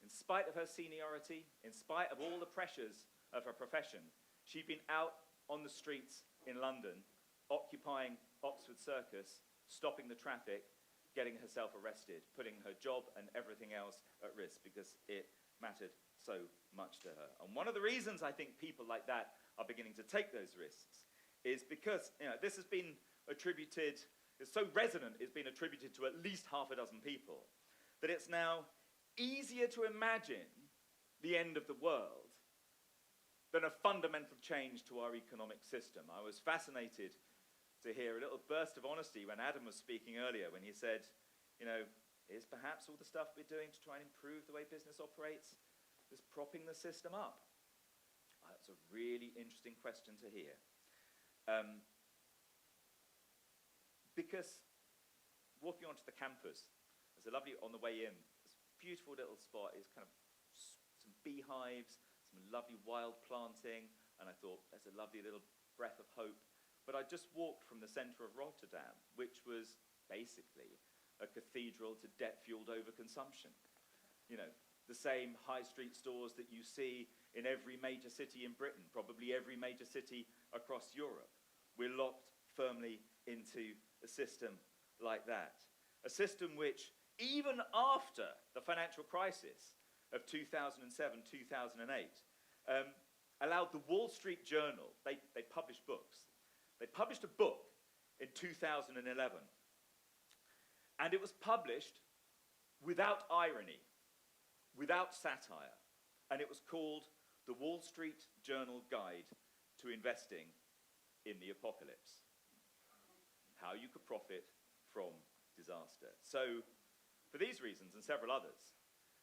In spite of her seniority, in spite of all the pressures of her profession, she'd been out on the streets in London, occupying Oxford Circus, stopping the traffic, getting herself arrested, putting her job and everything else at risk because it mattered so much to her. And one of the reasons I think people like that are beginning to take those risks is because, you know, this has been attributed, it's so resonant, it's been attributed to at least half a dozen people, that it's now easier to imagine the end of the world than a fundamental change to our economic system. I was fascinated to hear a little burst of honesty when Adam was speaking earlier, when he said, you know, is perhaps all the stuff we're doing to try and improve the way business operates is propping the system up? That's a really interesting question to hear. Because walking onto the campus, there's a lovely, on the way in, this beautiful little spot is kind of some beehives, some lovely wild planting, and I thought, there's a lovely little breath of hope. But I just walked from the centre of Rotterdam, which was basically a cathedral to debt-fueled overconsumption. You know, the same high street stores that you see in every major city in Britain, probably every major city across Europe. We're locked firmly into a system like that. A system which, even after the financial crisis of 2007, 2008, allowed the Wall Street Journal, they published books. They published a book in 2011. And it was published without irony, without satire. And it was called The Wall Street Journal Guide to Investing in the Apocalypse. How you could profit from disaster. So, for these reasons and several others,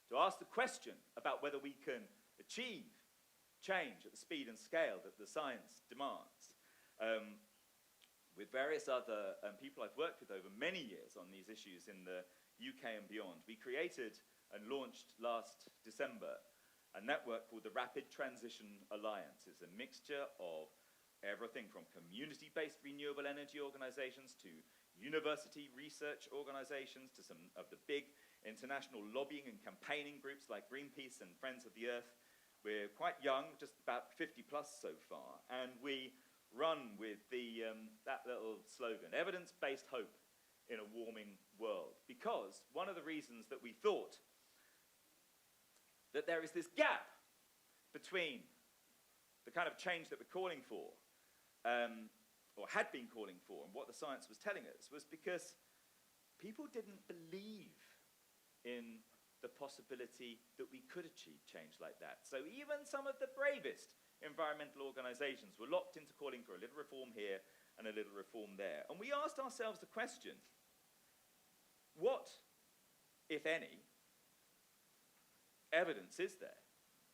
to ask the question about whether we can achieve change at the speed and scale that the science demands, with various other people I've worked with over many years on these issues in the UK and beyond, we created and launched last December a network called the Rapid Transition Alliance. It's a mixture of everything from community-based renewable energy organizations to university research organizations to some of the big international lobbying and campaigning groups like Greenpeace and Friends of the Earth. We're quite young, just about 50 plus so far, and we run with that little slogan, evidence-based hope in a warming world. Because one of the reasons that we thought that there is this gap between the kind of change that we're calling for, or had been calling for, and what the science was telling us, was because people didn't believe in the possibility that we could achieve change like that. So even some of the bravest environmental organizations were locked into calling for a little reform here and a little reform there. And we asked ourselves the question, what, if any, evidence is there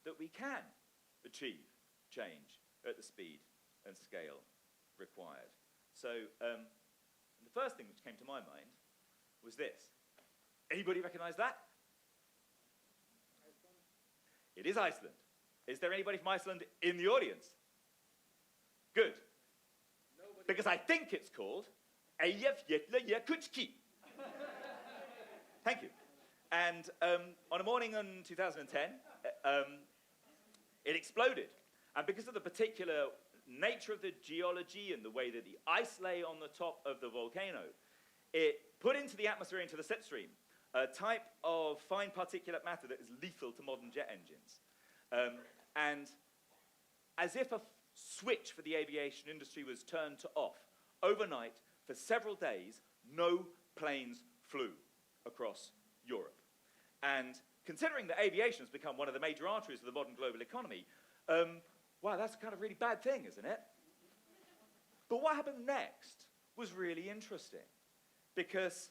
that we can achieve change at the speed and scale required? So the first thing which came to my mind was this. Anybody recognize that? It is Iceland. Is there anybody from Iceland in the audience? Good. Nobody. Because I think it's called Eyjafjallajökull. Thank you. And on a morning in 2010, it exploded. And because of the particular nature of the geology and the way that the ice lay on the top of the volcano, it put into the atmosphere, into the slip stream, a type of fine particulate matter that is lethal to modern jet engines. And as if a switch for the aviation industry was turned to off, overnight, for several days, no planes flew across Europe. And considering that aviation has become one of the major arteries of the modern global economy, wow, that's a kind of really bad thing, isn't it? But what happened next was really interesting, because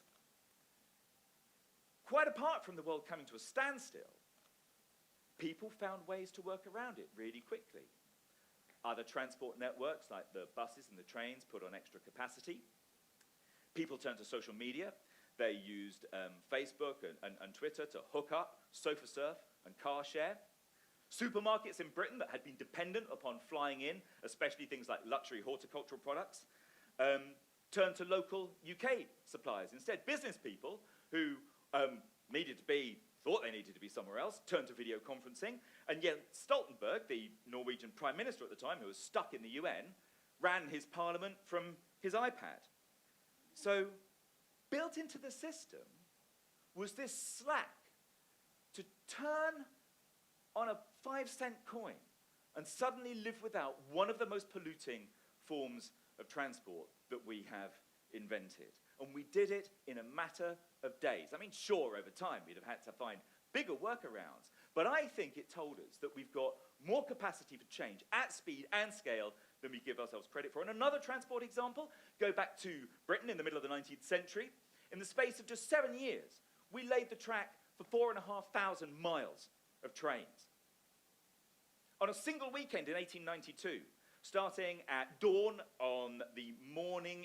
quite apart from the world coming to a standstill, people found ways to work around it really quickly. Other transport networks, like the buses and the trains, put on extra capacity. People turned to social media. They used Facebook and Twitter to hook up, sofa surf, and car share. Supermarkets in Britain that had been dependent upon flying in, especially things like luxury horticultural products, turned to local UK suppliers. Instead, business people who thought they needed to be somewhere else, turned to video conferencing, and yet Stoltenberg, the Norwegian Prime Minister at the time, who was stuck in the UN, ran his parliament from his iPad. So, built into the system was this slack to turn on a 5-cent coin and suddenly live without one of the most polluting forms of transport that we have invented. And we did it in a matter of days. I mean, sure, over time we'd have had to find bigger workarounds, but I think it told us that we've got more capacity for change at speed and scale than we give ourselves credit for. And another transport example, go back to Britain in the middle of the 19th century. In the space of just 7 years, we laid the track for 4,500 miles of trains. On a single weekend in 1892, starting at dawn on a morning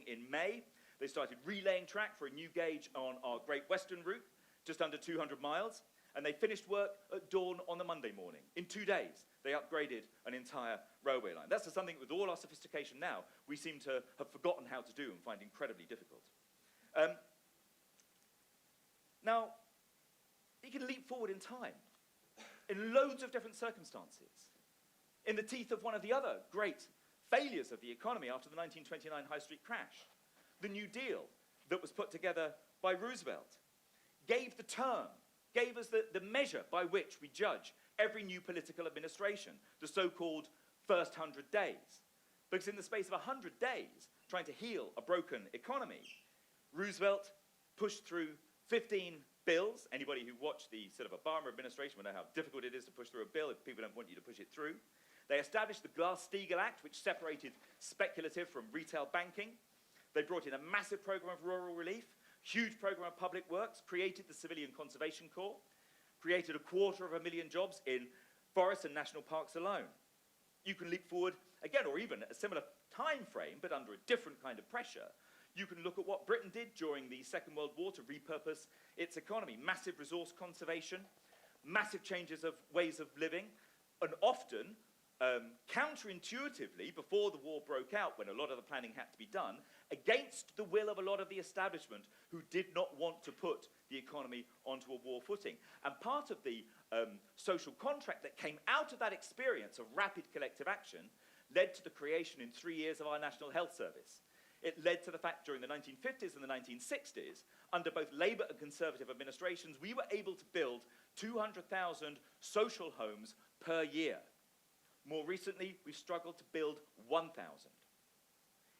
in May, they started relaying track for a new gauge on our Great Western route, just under 200 miles, and they finished work at dawn on the Monday morning. In 2 days, they upgraded an entire railway line. That's something with all our sophistication now, we seem to have forgotten how to do and find incredibly difficult. Now, you can leap forward in time, in loads of different circumstances. In the teeth of one of the other great failures of the economy after the 1929 high street crash, the New Deal that was put together by Roosevelt gave us the measure by which we judge every new political administration, the so-called first 100 days. Because in the space of 100 days, trying to heal a broken economy, Roosevelt pushed through 15 bills. Anybody who watched the sort of Obama administration will know how difficult it is to push through a bill if people don't want you to push it through. They established the Glass-Steagall Act, which separated speculative from retail banking. They brought in a massive program of rural relief, huge program of public works, created the Civilian Conservation Corps, created 250,000 jobs in forests and national parks alone. You can leap forward again, or even a similar time frame, but under a different kind of pressure. You can look at what Britain did during the Second World War to repurpose its economy. Massive resource conservation, massive changes of ways of living, and often, counterintuitively, before the war broke out, when a lot of the planning had to be done, against the will of a lot of the establishment who did not want to put the economy onto a war footing. And part of the social contract that came out of that experience of rapid collective action led to the creation in 3 years of our National Health Service. It led to the fact during the 1950s and the 1960s, under both Labour and Conservative administrations, we were able to build 200,000 social homes per year. More recently, we've struggled to build 1,000.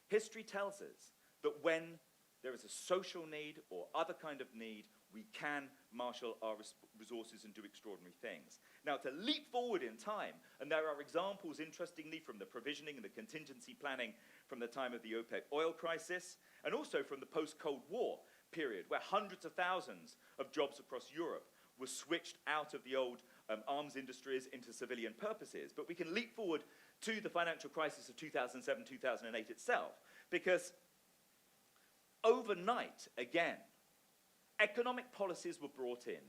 History tells us that when there is a social need or other kind of need, we can marshal our resources and do extraordinary things. Now, to leap forward in time, and there are examples, interestingly, from the provisioning and the contingency planning from the time of the OPEC oil crisis, and also from the post-Cold War period, where hundreds of thousands of jobs across Europe were switched out of the old arms industries into civilian purposes. But we can leap forward to the financial crisis of 2007, 2008 itself, because overnight, again, economic policies were brought in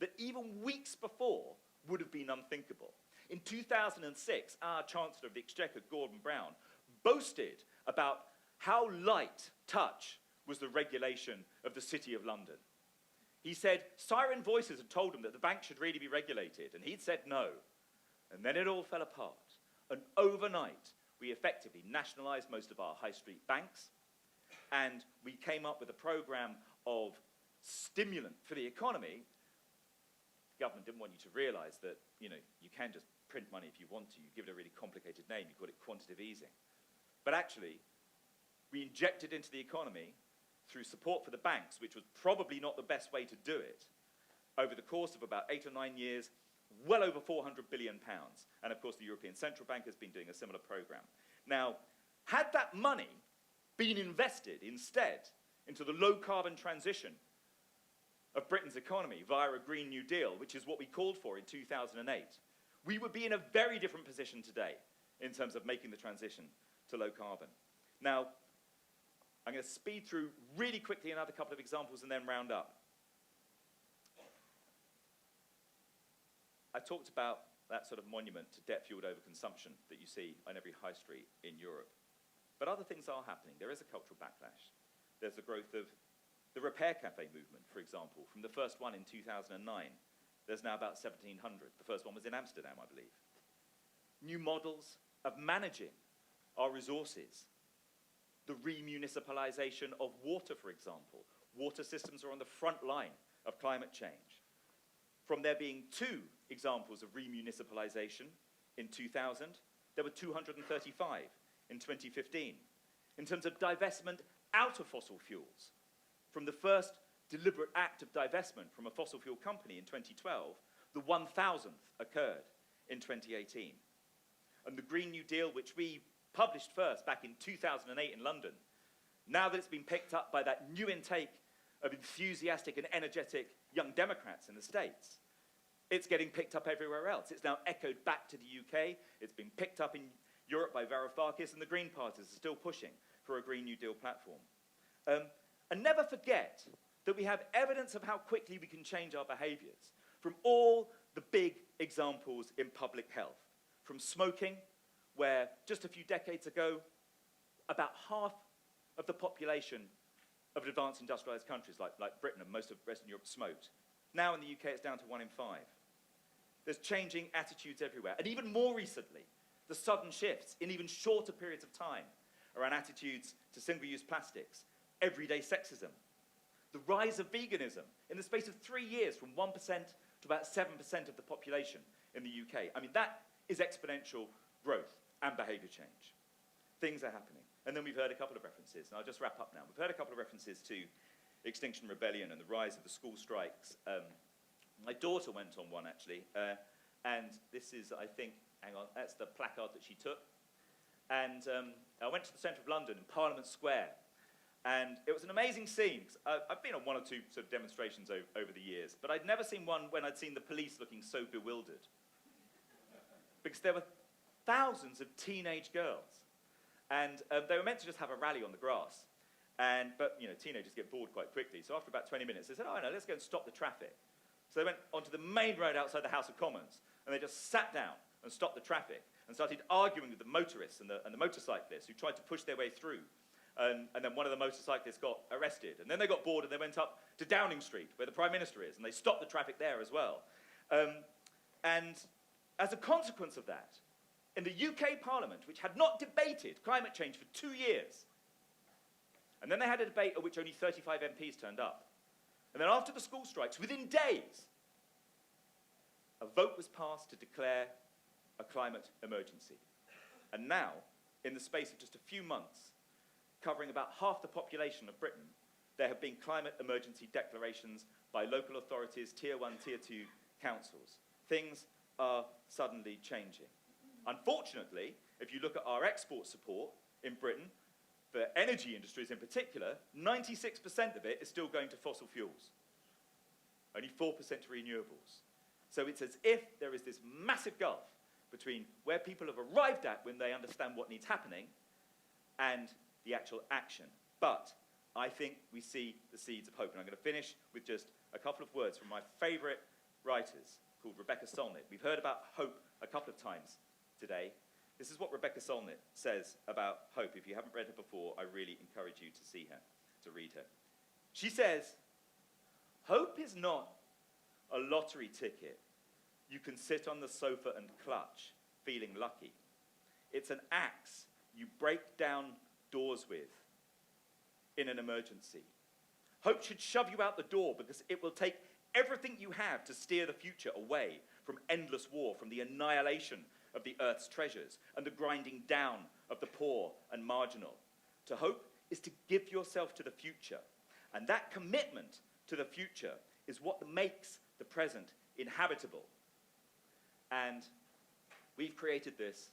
that even weeks before would have been unthinkable. In 2006, our Chancellor of the Exchequer, Gordon Brown, boasted about how light touch was the regulation of the City of London. He said siren voices had told him that the bank should really be regulated, and he'd said no. And then it all fell apart. And overnight, we effectively nationalized most of our high street banks, and we came up with a program of stimulant for the economy. The government didn't want you to realize that, you can just print money if you want to. You give it a really complicated name. You call it quantitative easing. But actually, we injected into the economy through support for the banks, which was probably not the best way to do it, over the course of about 8 or 9 years, well over £400 billion. And of course, the European Central Bank has been doing a similar program. Now, had that money been invested instead into the low-carbon transition of Britain's economy via a Green New Deal, which is what we called for in 2008, we would be in a very different position today in terms of making the transition to low carbon. Now, I'm going to speed through really quickly another couple of examples and then round up. I talked about that sort of monument to debt-fueled overconsumption that you see on every high street in Europe. But other things are happening. There is a cultural backlash. There's the growth of the repair cafe movement, for example. From the first one in 2009, there's now about 1,700. The first one was in Amsterdam, I believe. New models of managing our resources. The remunicipalization of water, for example. Water systems are on the front line of climate change. from there being 2 examples of remunicipalization in 2000, there were 235 in 2015. In terms of divestment out of fossil fuels, from the first deliberate act of divestment from a fossil fuel company in 2012, the 1,000th occurred in 2018. And the Green New Deal, which we published first back in 2008 in London, now that it's been picked up by that new intake of enthusiastic and energetic young Democrats in the States, it's getting picked up everywhere else. It's now echoed back to the UK. It's been picked up in Europe by Varoufakis, and the Green parties are still pushing for a Green New Deal platform. And never forget that we have evidence of how quickly we can change our behaviors from all the big examples in public health. From smoking, where just a few decades ago, about half of the population of advanced industrialized countries like Britain and most of Western Europe smoked. Now in the UK, it's down to 1 in 5. There's changing attitudes everywhere. And even more recently, the sudden shifts in even shorter periods of time around attitudes to single-use plastics, everyday sexism, the rise of veganism in the space of 3 years from 1% to about 7% of the population in the UK. I mean, that is exponential growth and behavior change. Things are happening. And then we've heard a couple of references, and I'll just wrap up now. We've heard a couple of references to Extinction Rebellion and the rise of the school strikes. My daughter went on one, actually, and this is, I think, hang on, that's the placard that she took. And I went to the centre of London, in Parliament Square, and it was an amazing scene. I've been on 1 or 2 sort of demonstrations over the years, but I'd never seen one when I'd seen the police looking so bewildered. Because there were thousands of teenage girls, and they were meant to just have a rally on the grass. But you know, teenagers get bored quite quickly, so after about 20 minutes, they said, oh no, let's go and stop the traffic. So they went onto the main road outside the House of Commons, and they just sat down and stopped the traffic and started arguing with the motorists and the motorcyclists who tried to push their way through. And then one of the motorcyclists got arrested. And then they got bored and they went up to Downing Street, where the Prime Minister is, and they stopped the traffic there as well. And as a consequence of that, in the UK Parliament, which had not debated climate change for 2 years, and then they had a debate at which only 35 MPs turned up, and then after the school strikes, within days, a vote was passed to declare a climate emergency. And now, in the space of just a few months, covering about half the population of Britain, there have been climate emergency declarations by local authorities, tier 1, tier 2 councils. Things are suddenly changing. Unfortunately, if you look at our export support in Britain, for energy industries in particular, 96% of it is still going to fossil fuels. Only 4% to renewables. So it's as if there is this massive gulf between where people have arrived at when they understand what needs happening and the actual action. But I think we see the seeds of hope. And I'm going to finish with just a couple of words from my favorite writers called Rebecca Solnit. We've heard about hope a couple of times today. This is what Rebecca Solnit says about hope. If you haven't read her before, I really encourage you to see her, to read her. She says, hope is not a lottery ticket you can sit on the sofa and clutch, feeling lucky. It's an axe you break down doors with in an emergency. Hope should shove you out the door because it will take everything you have to steer the future away from endless war, from the annihilation of the earth's treasures and the grinding down of the poor and marginal. To hope is to give yourself to the future. And that commitment to the future is what makes the present inhabitable. And we've created this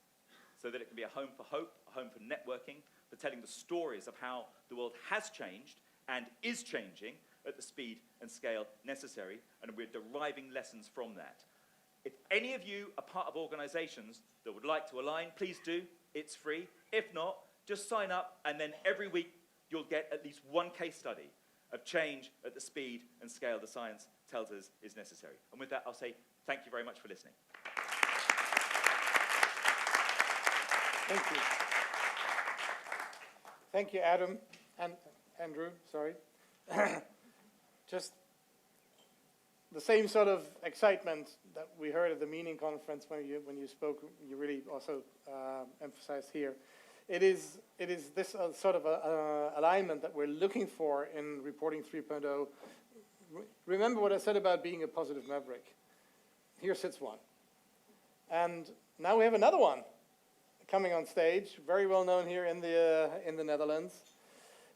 so that it can be a home for hope, a home for networking, for telling the stories of how the world has changed and is changing at the speed and scale necessary, and we're deriving lessons from that. If any of you are part of organizations that would like to align, please do. It's free. If not, just sign up, and then every week you'll get at least one case study of change at the speed and scale the science tells us is necessary. And with that, I'll say thank you very much for listening. Thank you. Thank you, Adam and Andrew, sorry. Just the same sort of excitement that we heard at the meaning conference when you spoke, you really also emphasized here. It is this sort of alignment that we're looking for in reporting 3.0. Remember what I said about being a positive maverick. here sits one. And now we have another one coming on stage, very well known here in the Netherlands.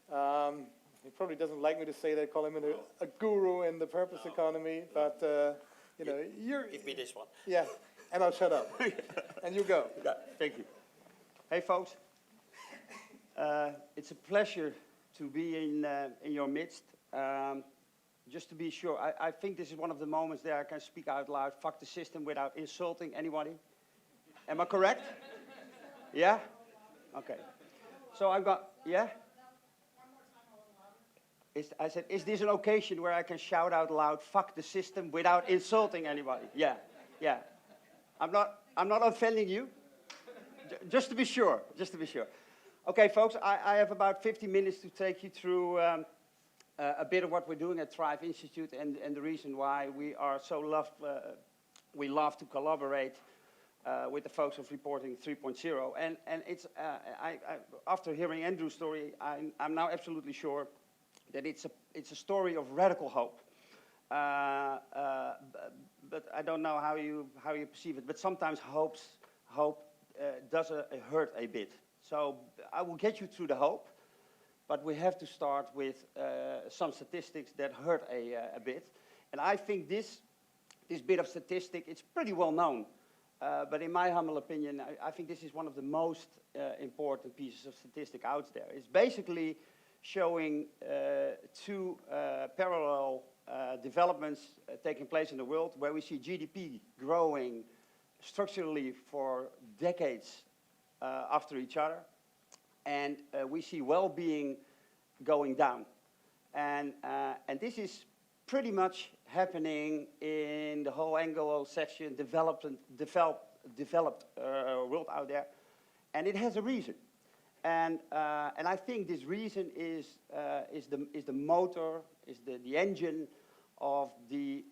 He probably doesn't like me to say that, call him a guru in the purpose economy, but you know, Give me this one. yeah, and I'll shut up. And you go. Yeah, thank you. Hey, folks. It's a pleasure to be in your midst. Just to be sure, I think this is one of the moments that I can speak out loud, fuck the system, without insulting anybody. Am I correct? Yeah? Okay. So I've got, yeah? I said, is this an occasion where I can shout out loud, fuck the system, without insulting anybody? Yeah, yeah. I'm not offending you. Just to be sure, just to be sure. Okay, folks, I have about 50 minutes to take you through a bit of what we're doing at Thrive Institute and the reason why we are so we love to collaborate with the folks of Reporting 3.0. And it's, after hearing Andrew's story, I'm now absolutely sure that it's a story of radical hope. But I don't know how you perceive it. But sometimes hope does hurt a bit. So I will get you through the hope, but we have to start with some statistics that hurt a bit. And I think this bit of statistic, it's pretty well known. But in my humble opinion, I think this is one of the most important pieces of statistic out there. It's basically showing two parallel developments taking place in the world, where we see GDP growing structurally for decades after each other, and we see well-being going down. And this is pretty much happening in the whole Anglo-Saxon developed world out there, and it has a reason. And I think this reason is the motor, is the engine of the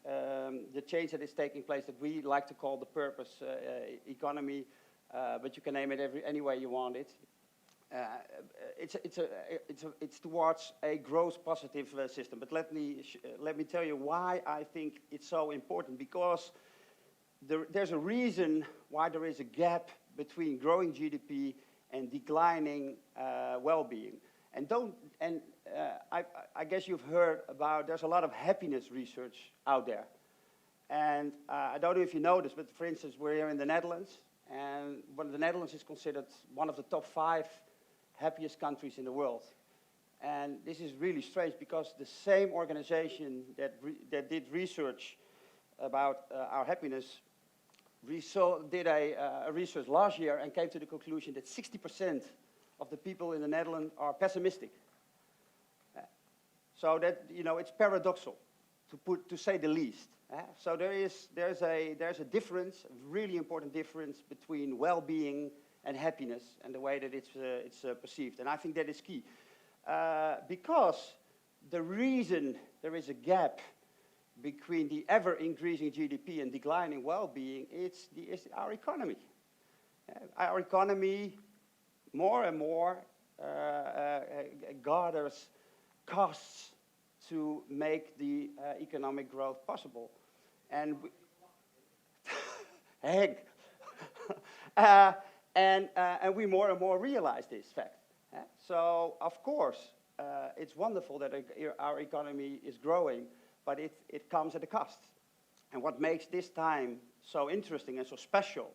change that is taking place, that we like to call the purpose economy, but you can name it any way you want it. It's towards a growth positive system. But let me tell you why I think it's so important. Because there's a reason why there is a gap between growing GDP and declining well-being. I guess you've heard about, there's a lot of happiness research out there. And I don't know if you know this, but for instance, we're here in the Netherlands, and the Netherlands is considered one of the top 5 happiest countries in the world. And this is really strange, because the same organization that did research about our happiness did a research last year and came to the conclusion that 60% of the people in the Netherlands are pessimistic. So that, you know, it's paradoxical, to say the least. So there's a difference, a really important difference between well-being and happiness, and the way that it's perceived. And I think that is key, because the reason there is a gap between the ever-increasing GDP and declining well-being, is our economy. Our economy more and more gathers costs to make the economic growth possible. And and we more and more realize this fact. So, of course, it's wonderful that our economy is growing, but it comes at a cost. And what makes this time so interesting and so special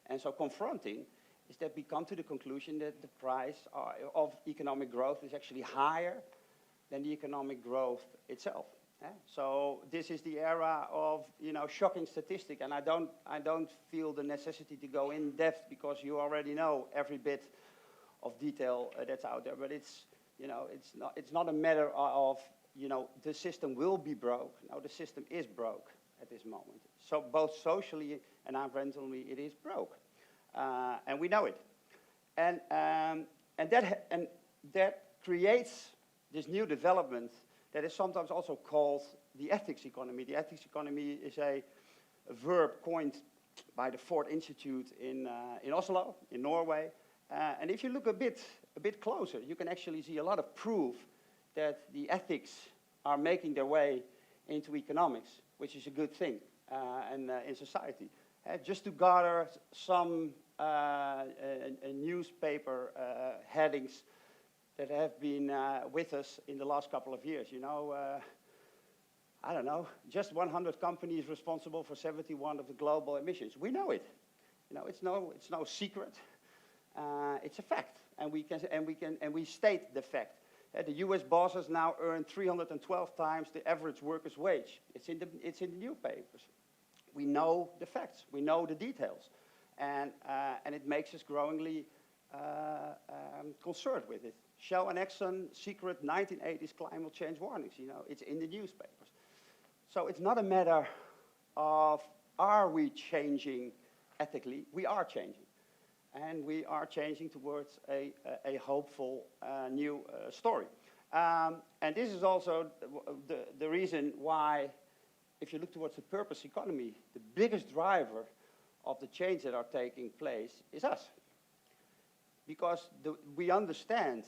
and so confronting is that we come to the conclusion that the price of economic growth is actually higher than the economic growth itself. So this is the era of, you know, shocking statistic, and I don't feel the necessity to go in depth, because you already know every bit of detail that's out there. But it's, you know, it's not a matter of, you know, the system will be broke. No, the system is broke at this moment. So both socially and environmentally, it is broke, and we know it. And that creates this new development that is sometimes also called the ethics economy. The ethics economy is a verb coined by the Ford Institute in Oslo, in Norway. And if you look a bit closer, you can actually see a lot of proof that the ethics are making their way into economics, which is a good thing. and in society. Just to gather some newspaper headings that have been with us in the last couple of years. You know, I don't know, just 100 companies responsible for 71 of the global emissions. We know it. You know, it's no secret. It's a fact, and we state the fact. The U.S. bosses now earn 312 times the average worker's wage. It's in the newspapers. We know the facts. We know the details, and it makes us growingly concerned with it. Shell and Exxon secret 1980s climate change warnings. You know, it's in the newspapers. So it's not a matter of are we changing ethically? We are changing. And we are changing towards a hopeful new story. And this is also the reason why, if you look towards the purpose economy, the biggest driver of the change that are taking place is us. Because we understand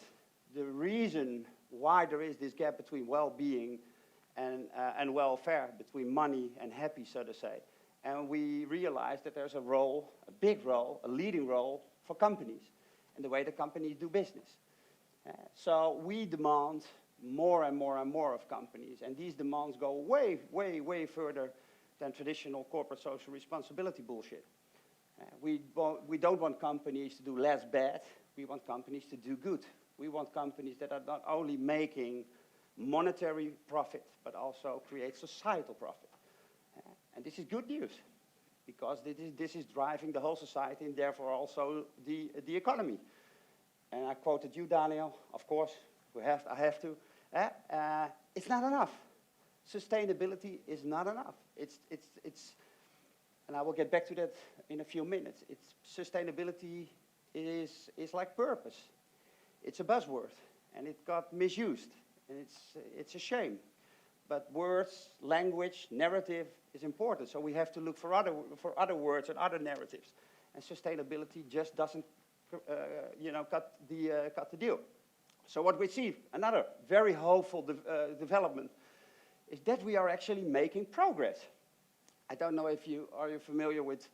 the reason why there is this gap between well-being and welfare, between money and happy, so to say. And we realize that there's a role, a big role, a leading role for companies and the way the companies do business. So we demand more and more and more of companies, and these demands go way, way, way further than traditional corporate social responsibility bullshit. We don't want companies to do less bad, we want companies to do good. We want companies that are not only making monetary profit, but also create societal profit. And this is good news, because this is driving the whole society and therefore also the economy. And I quoted you, Daniel, of course, I have to. It's not enough. Sustainability is not enough. It's, and I will get back to that in a few minutes. Sustainability is like purpose. It's a buzzword, and it got misused, and it's a shame. But words, language, narrative is important, so we have to look for other words and other narratives. And sustainability just doesn't, cut the deal. So what we see, another very hopeful development, is that we are actually making progress. I don't know if you are familiar with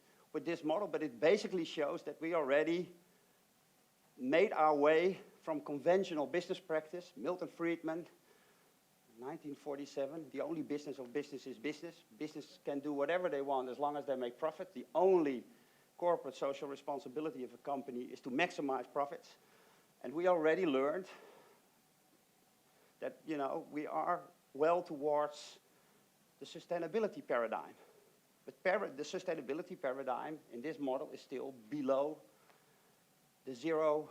this model, but it basically shows that we already made our way from conventional business practice. Milton Friedman, 1947, the only business of business is business. Business can do whatever they want as long as they make profit. The only corporate social responsibility of a company is to maximize profits. And we already learned that, we are well towards the sustainability paradigm. But the sustainability paradigm in this model is still below the zero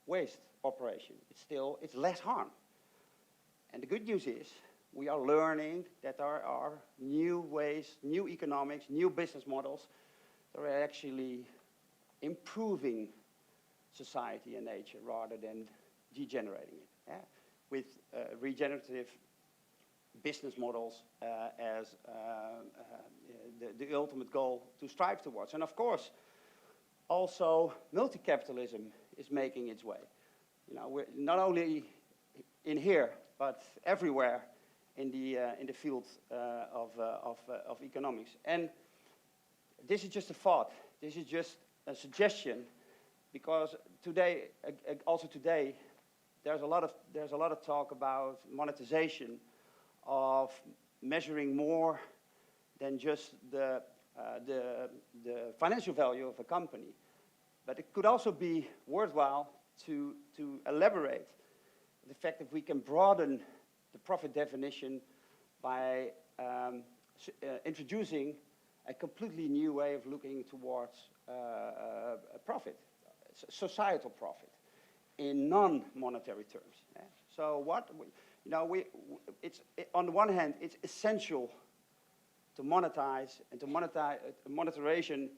waste operation. It's less harm. And the good news is we are learning that there are new ways, new economics, new business models that are actually improving society and nature rather than degenerating it. Yeah? With regenerative business models as the ultimate goal to strive towards. And of course, also multi-capitalism is making its way. We're not only in here, but everywhere in the field of economics. And this is just a thought. This is just a suggestion, because today, there's a lot of talk about monetization of measuring more than just the financial value of a company. But it could also be worthwhile to elaborate the fact that we can broaden the profit definition by introducing a completely new way of looking towards profit, societal profit, in non-monetary terms. Yeah? So on the one hand, it's essential to monetize and to monetization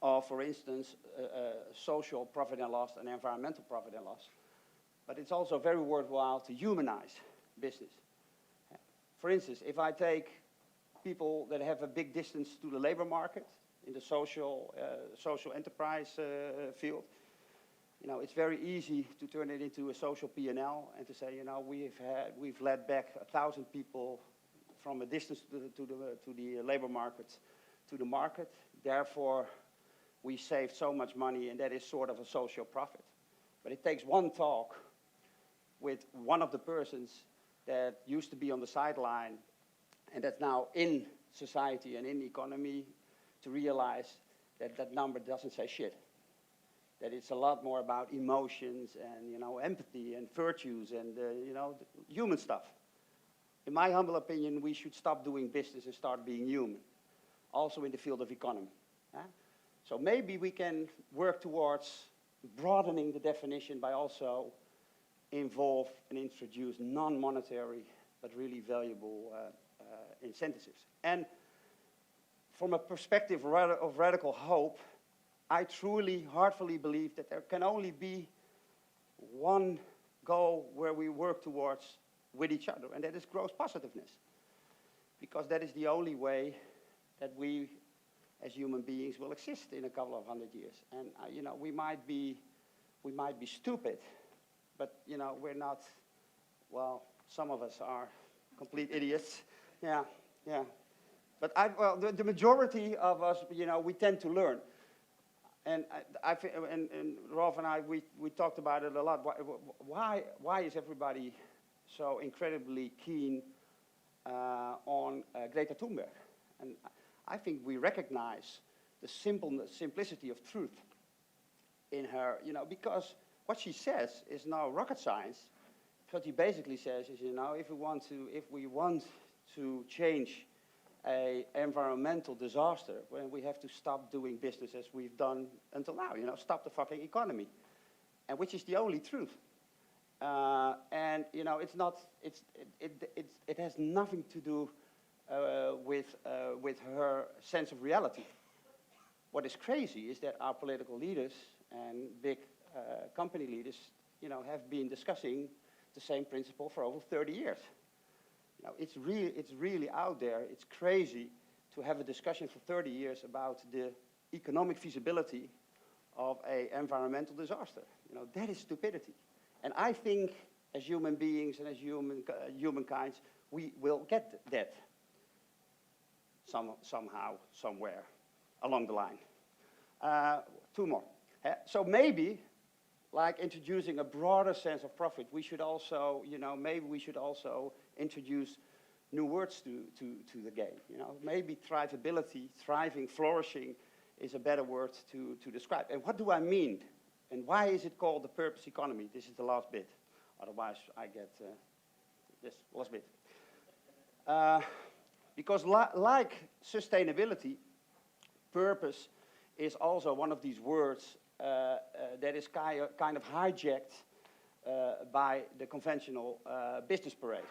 of, for instance, social profit and loss and environmental profit and loss. But it's also very worthwhile to humanize business. For instance, if I take people that have a big distance to the labor market in the social enterprise field, it's very easy to turn it into a social P&L and to say, we've led back 1,000 people from a distance to the labor market to the market. Therefore, we saved so much money, and that is sort of a social profit. But it takes one talk with one of the persons that used to be on the sideline and that's now in society and in the economy to realize that that number doesn't say shit. That it's a lot more about emotions and, you know, empathy and virtues and, you know, human stuff. In my humble opinion, we should stop doing business and start being human, also in the field of economy. So maybe we can work towards broadening the definition by also involve and introduce non-monetary but really valuable incentives. And from a perspective of radical hope, I truly, heartfully believe that there can only be one goal where we work towards with each other, and that is gross positiveness. Because that is the only way that we, as human beings, will exist in a couple of 100 years. And, you know, we might be stupid, but, you know, we're not, well, some of us are complete idiots. Yeah. But the majority of us, you know, we tend to learn. And and Rolf and I, we talked about it a lot. Why is everybody so incredibly keen on Greta Thunberg? And I think we recognize the simplicity of truth in her, you know, because what she says is no rocket science. What she basically says is, you know, if we want to change an environmental disaster, when we have to stop doing business as we've done until now, you know, stop the fucking economy, and which is the only truth. And you know, it has nothing to do with her sense of reality. What is crazy is that our political leaders and big company leaders, you know, have been discussing the same principle for over 30 years. You know, it's really out there. It's crazy to have a discussion for 30 years about the economic feasibility of an environmental disaster. You know, that is stupidity. And I think as human beings and as humankind, we will get that somehow, somewhere along the line. Two more. So maybe, like introducing a broader sense of profit, we should also, you know, maybe we should also introduce new words to the game. You know, maybe thrivability, thriving, flourishing is a better word to describe. And what do I mean? And why is it called the purpose economy? This is the last bit. Otherwise, I get this last bit. Because like sustainability, purpose is also one of these words that is kind of hijacked by the conventional business parade.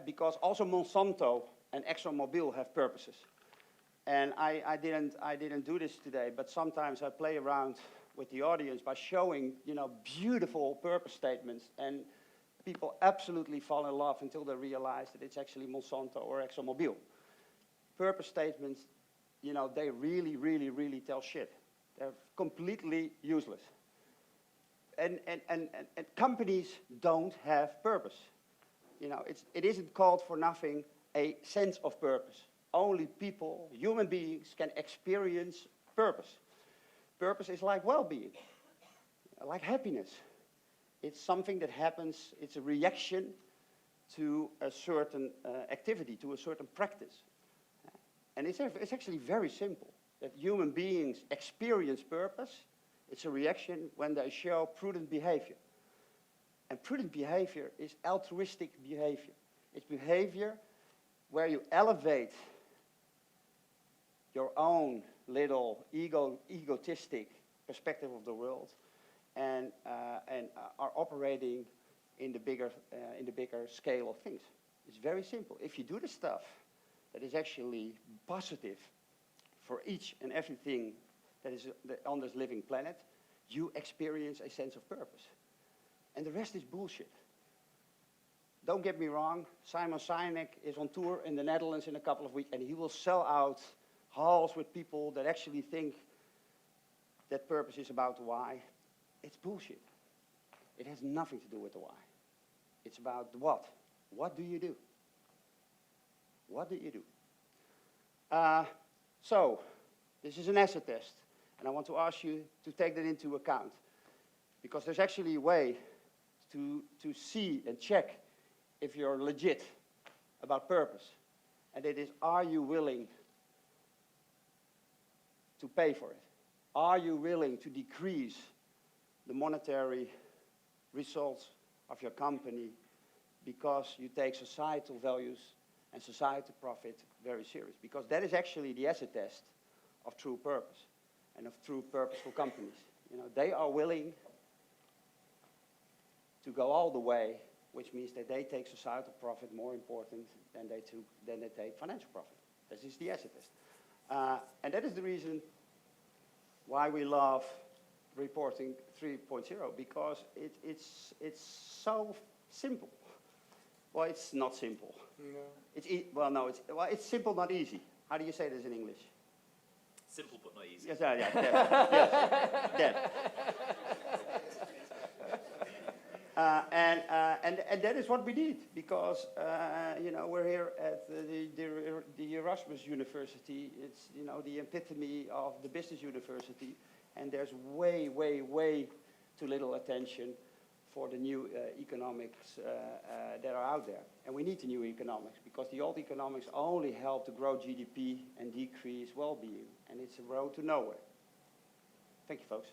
Because also Monsanto and ExxonMobil have purposes. And I didn't do this today, but sometimes I play around with the audience by showing, you know, beautiful purpose statements, and people absolutely fall in love until they realize that it's actually Monsanto or ExxonMobil. Purpose statements, you know, they really tell shit. They're completely useless. And companies don't have purpose. You know, it isn't called for nothing a sense of purpose. Only people, human beings, can experience purpose. Purpose is like well-being, like happiness. It's something that happens, it's a reaction to a certain activity, to a certain practice. And it's actually very simple, that human beings experience purpose. It's a reaction when they show prudent behavior. And prudent behavior is altruistic behavior. It's behavior where you elevate your own little egotistic perspective of the world and are operating in the bigger scale of things. It's very simple. If you do the stuff that is actually positive for each and everything that is on this living planet, you experience a sense of purpose. And the rest is bullshit. Don't get me wrong, Simon Sinek is on tour in the Netherlands in a couple of weeks, and he will sell out halls with people that actually think that purpose is about the why. It's bullshit. It has nothing to do with the why. It's about the what. What do you do? What do you do? So, this is an asset test, and I want to ask you to take that into account, because there's actually a way to see and check if you're legit about purpose, and it is, are you willing to pay for it? Are you willing to decrease the monetary results of your company because you take societal values and societal profit very serious? Because that is actually the acid test of true purpose and of true purposeful companies. You know, they are willing to go all the way, which means that they take societal profit more important than they take financial profit. This is the acid test. And that is the reason why we love reporting 3.0, because it's so simple. Well, it's not simple. No. It's simple, not easy. How do you say this in English? Simple but not easy. Yes, yes. And that is what we did, because you know, we're here at the Erasmus University. It's, you know, the epitome of the business university, and there's way too little attention for the new economics that are out there. And we need the new economics, because the old economics only help to grow GDP and decrease well-being, and it's a road to nowhere. Thank you, folks.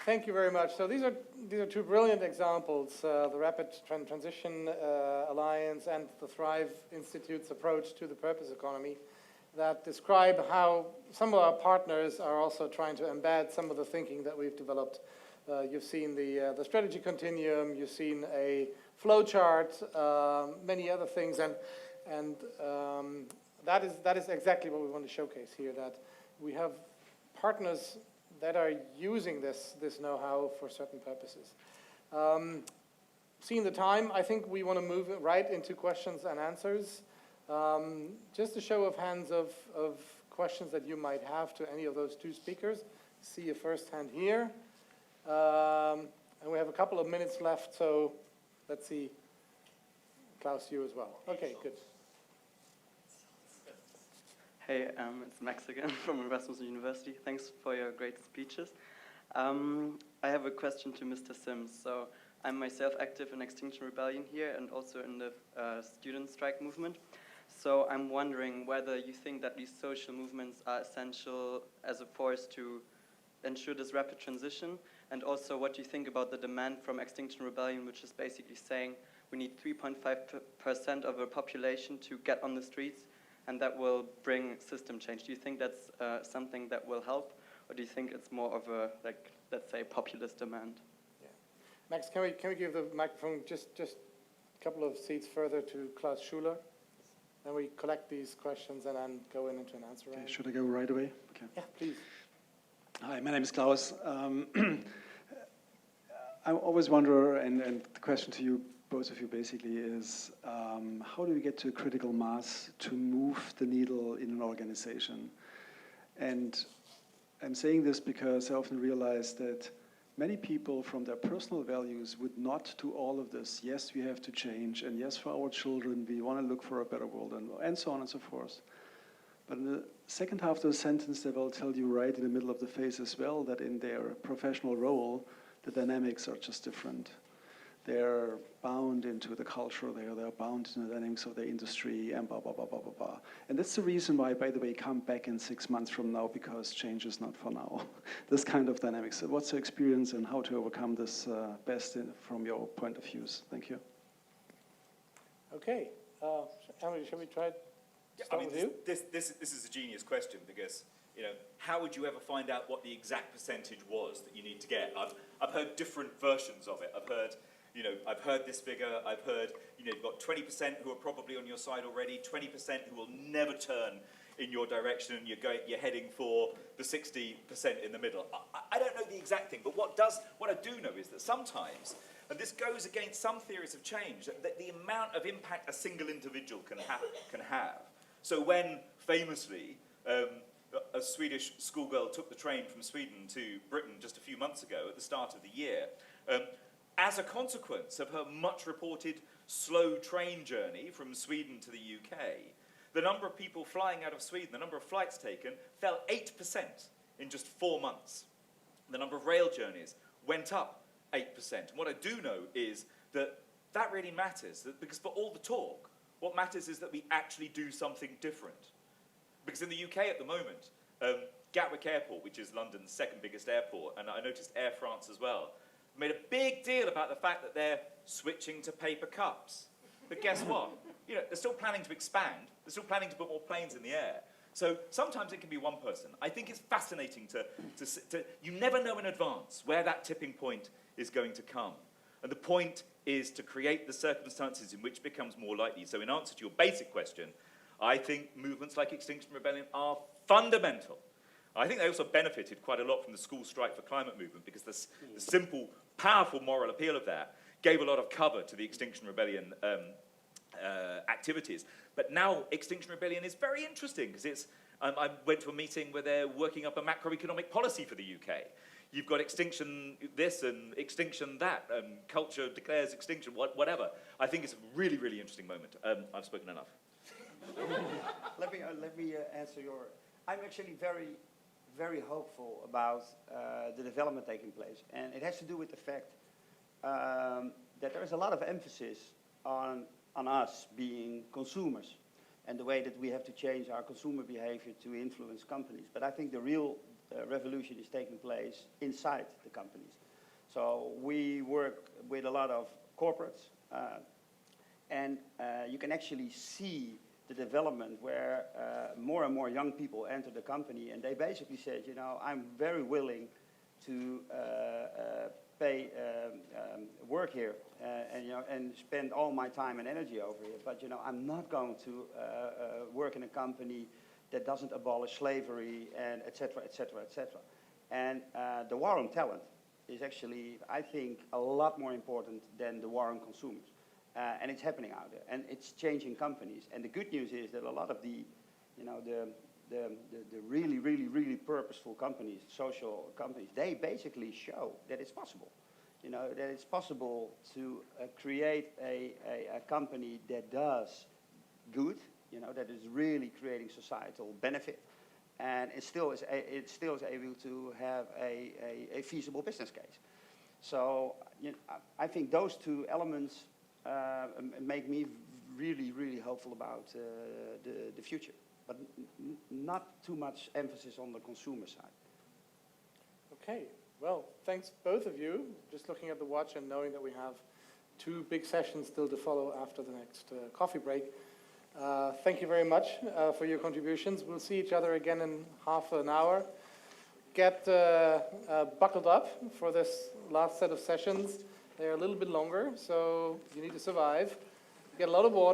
Thank you very much. So these are two brilliant examples, the Rapid Transition Alliance and the Thrive Institute's approach to the purpose economy, that describe how some of our partners are also trying to embed some of the thinking that we've developed. You've seen the strategy continuum, you've seen a flow chart, many other things, and that is exactly what we want to showcase here, that we have partners that are using this know-how for certain purposes. Seeing the time, I think we want to move right into questions and answers. Just a show of hands of questions that you might have to any of those two speakers. See a first hand here. And we have a couple of minutes left, so let's see. Klaus, you as well. Okay, good. Hey, it's Max again from Erasmus University. Thanks for your great speeches. I have a question to Mr. Sims. So I'm myself active in Extinction Rebellion here and also in the student strike movement. So I'm wondering whether you think that these social movements are essential as a force to ensure this rapid transition, and also what you think about the demand from Extinction Rebellion, which is basically saying we need 3.5% of the population to get on the streets, and that will bring system change. Do you think that's something that will help, or do you think it's more of a, like, let's say, populist demand? Yeah. Max, can we give the microphone just a couple of seats further to Klaus Schuler? Then we collect these questions and then go into an answer round. Okay, should I go right away? Okay. Yeah, please. Hi, my name is Klaus. I always wonder, and the question to you, both of you basically, is how do we get to a critical mass to move the needle in an organization? And I'm saying this because I often realize that many people from their personal values would not do all of this. Yes, we have to change, and yes, for our children, we want to look for a better world, and so on and so forth. But in the second half of the sentence, they will tell you right in the middle of the phrase as well that in their professional role, the dynamics are just different. They're bound into the culture there, they're bound into the dynamics of the industry, and blah, blah, blah, blah, blah, blah. And that's the reason why, by the way, come back in 6 months from now, because change is not for now. This kind of dynamics. So what's your experience and how to overcome this best from your point of views? Thank you. Okay. Emily, shall we try it? Yeah, I mean, this is a genius question, because, you know, how would you ever find out what the exact percentage was that you need to get? I've heard different versions of it. I've heard this figure. I've heard, you've got 20% who are probably on your side already, 20% who will never turn in your direction, and you're heading for the 60% in the middle. I don't know the exact thing, but what I do know is that sometimes, and this goes against some theories of change, that the amount of impact a single individual can have. So when, famously, a Swedish schoolgirl took the train from Sweden to Britain just a few months ago at the start of the year, as a consequence of her much reported slow train journey from Sweden to the UK, the number of people flying out of Sweden, the number of flights taken, fell 8% in just 4 months. The number of rail journeys went up 8%. And what I do know is that that really matters, because for all the talk, what matters is that we actually do something different. Because in the UK at the moment, Gatwick Airport, which is London's second biggest airport, and I noticed Air France as well, made a big deal about the fact that they're switching to paper cups. But guess what? You know, they're still planning to expand. They're still planning to put more planes in the air. So sometimes it can be one person. I think it's fascinating to you never know in advance where that tipping point is going to come. And the point is to create the circumstances in which it becomes more likely. So in answer to your basic question, I think movements like Extinction Rebellion are fundamental. I think they also benefited quite a lot from the school strike for climate movement, because the simple, powerful moral appeal of that gave a lot of cover to the Extinction Rebellion activities. But now Extinction Rebellion is very interesting, because it's, I went to a meeting where they're working up a macroeconomic policy for the UK. You've got extinction this and extinction that, culture declares extinction, whatever. I think it's a really, really interesting moment. I've spoken enough. Let me answer your... I'm actually very, very hopeful about the development taking place. And it has to do with the fact that there is a lot of emphasis on us being consumers and the way that we have to change our consumer behavior to influence companies. But I think the real revolution is taking place inside the companies. So we work with a lot of corporates, and you can actually see the development where more and more young people enter the company, and they basically said, you know, I'm very willing to pay work here and, you know, and spend all my time and energy over here, but, you know, I'm not going to work in a company that doesn't abolish slavery, and et cetera, et cetera, et cetera. And the war on talent is actually, I think, a lot more important than the war on consumers. And it's happening out there, and it's changing companies. And the good news is that a lot of the, you know, the really, really, really purposeful companies, social companies, they basically show that it's possible. You know, that it's possible to create a company that does good, you know, that is really creating societal benefit, and it still is able to have a feasible business case. So, you know, I think those two elements make me really, really hopeful about the future, but not too much emphasis on the consumer side. Okay, well, thanks both of you. Just looking at the watch and knowing that we have 2 big sessions still to follow after the next coffee break. Thank you very much for your contributions. We'll see each other again in half an hour. Get buckled up for this last set of sessions. They're a little bit longer, so you need to survive. Get a lot of water.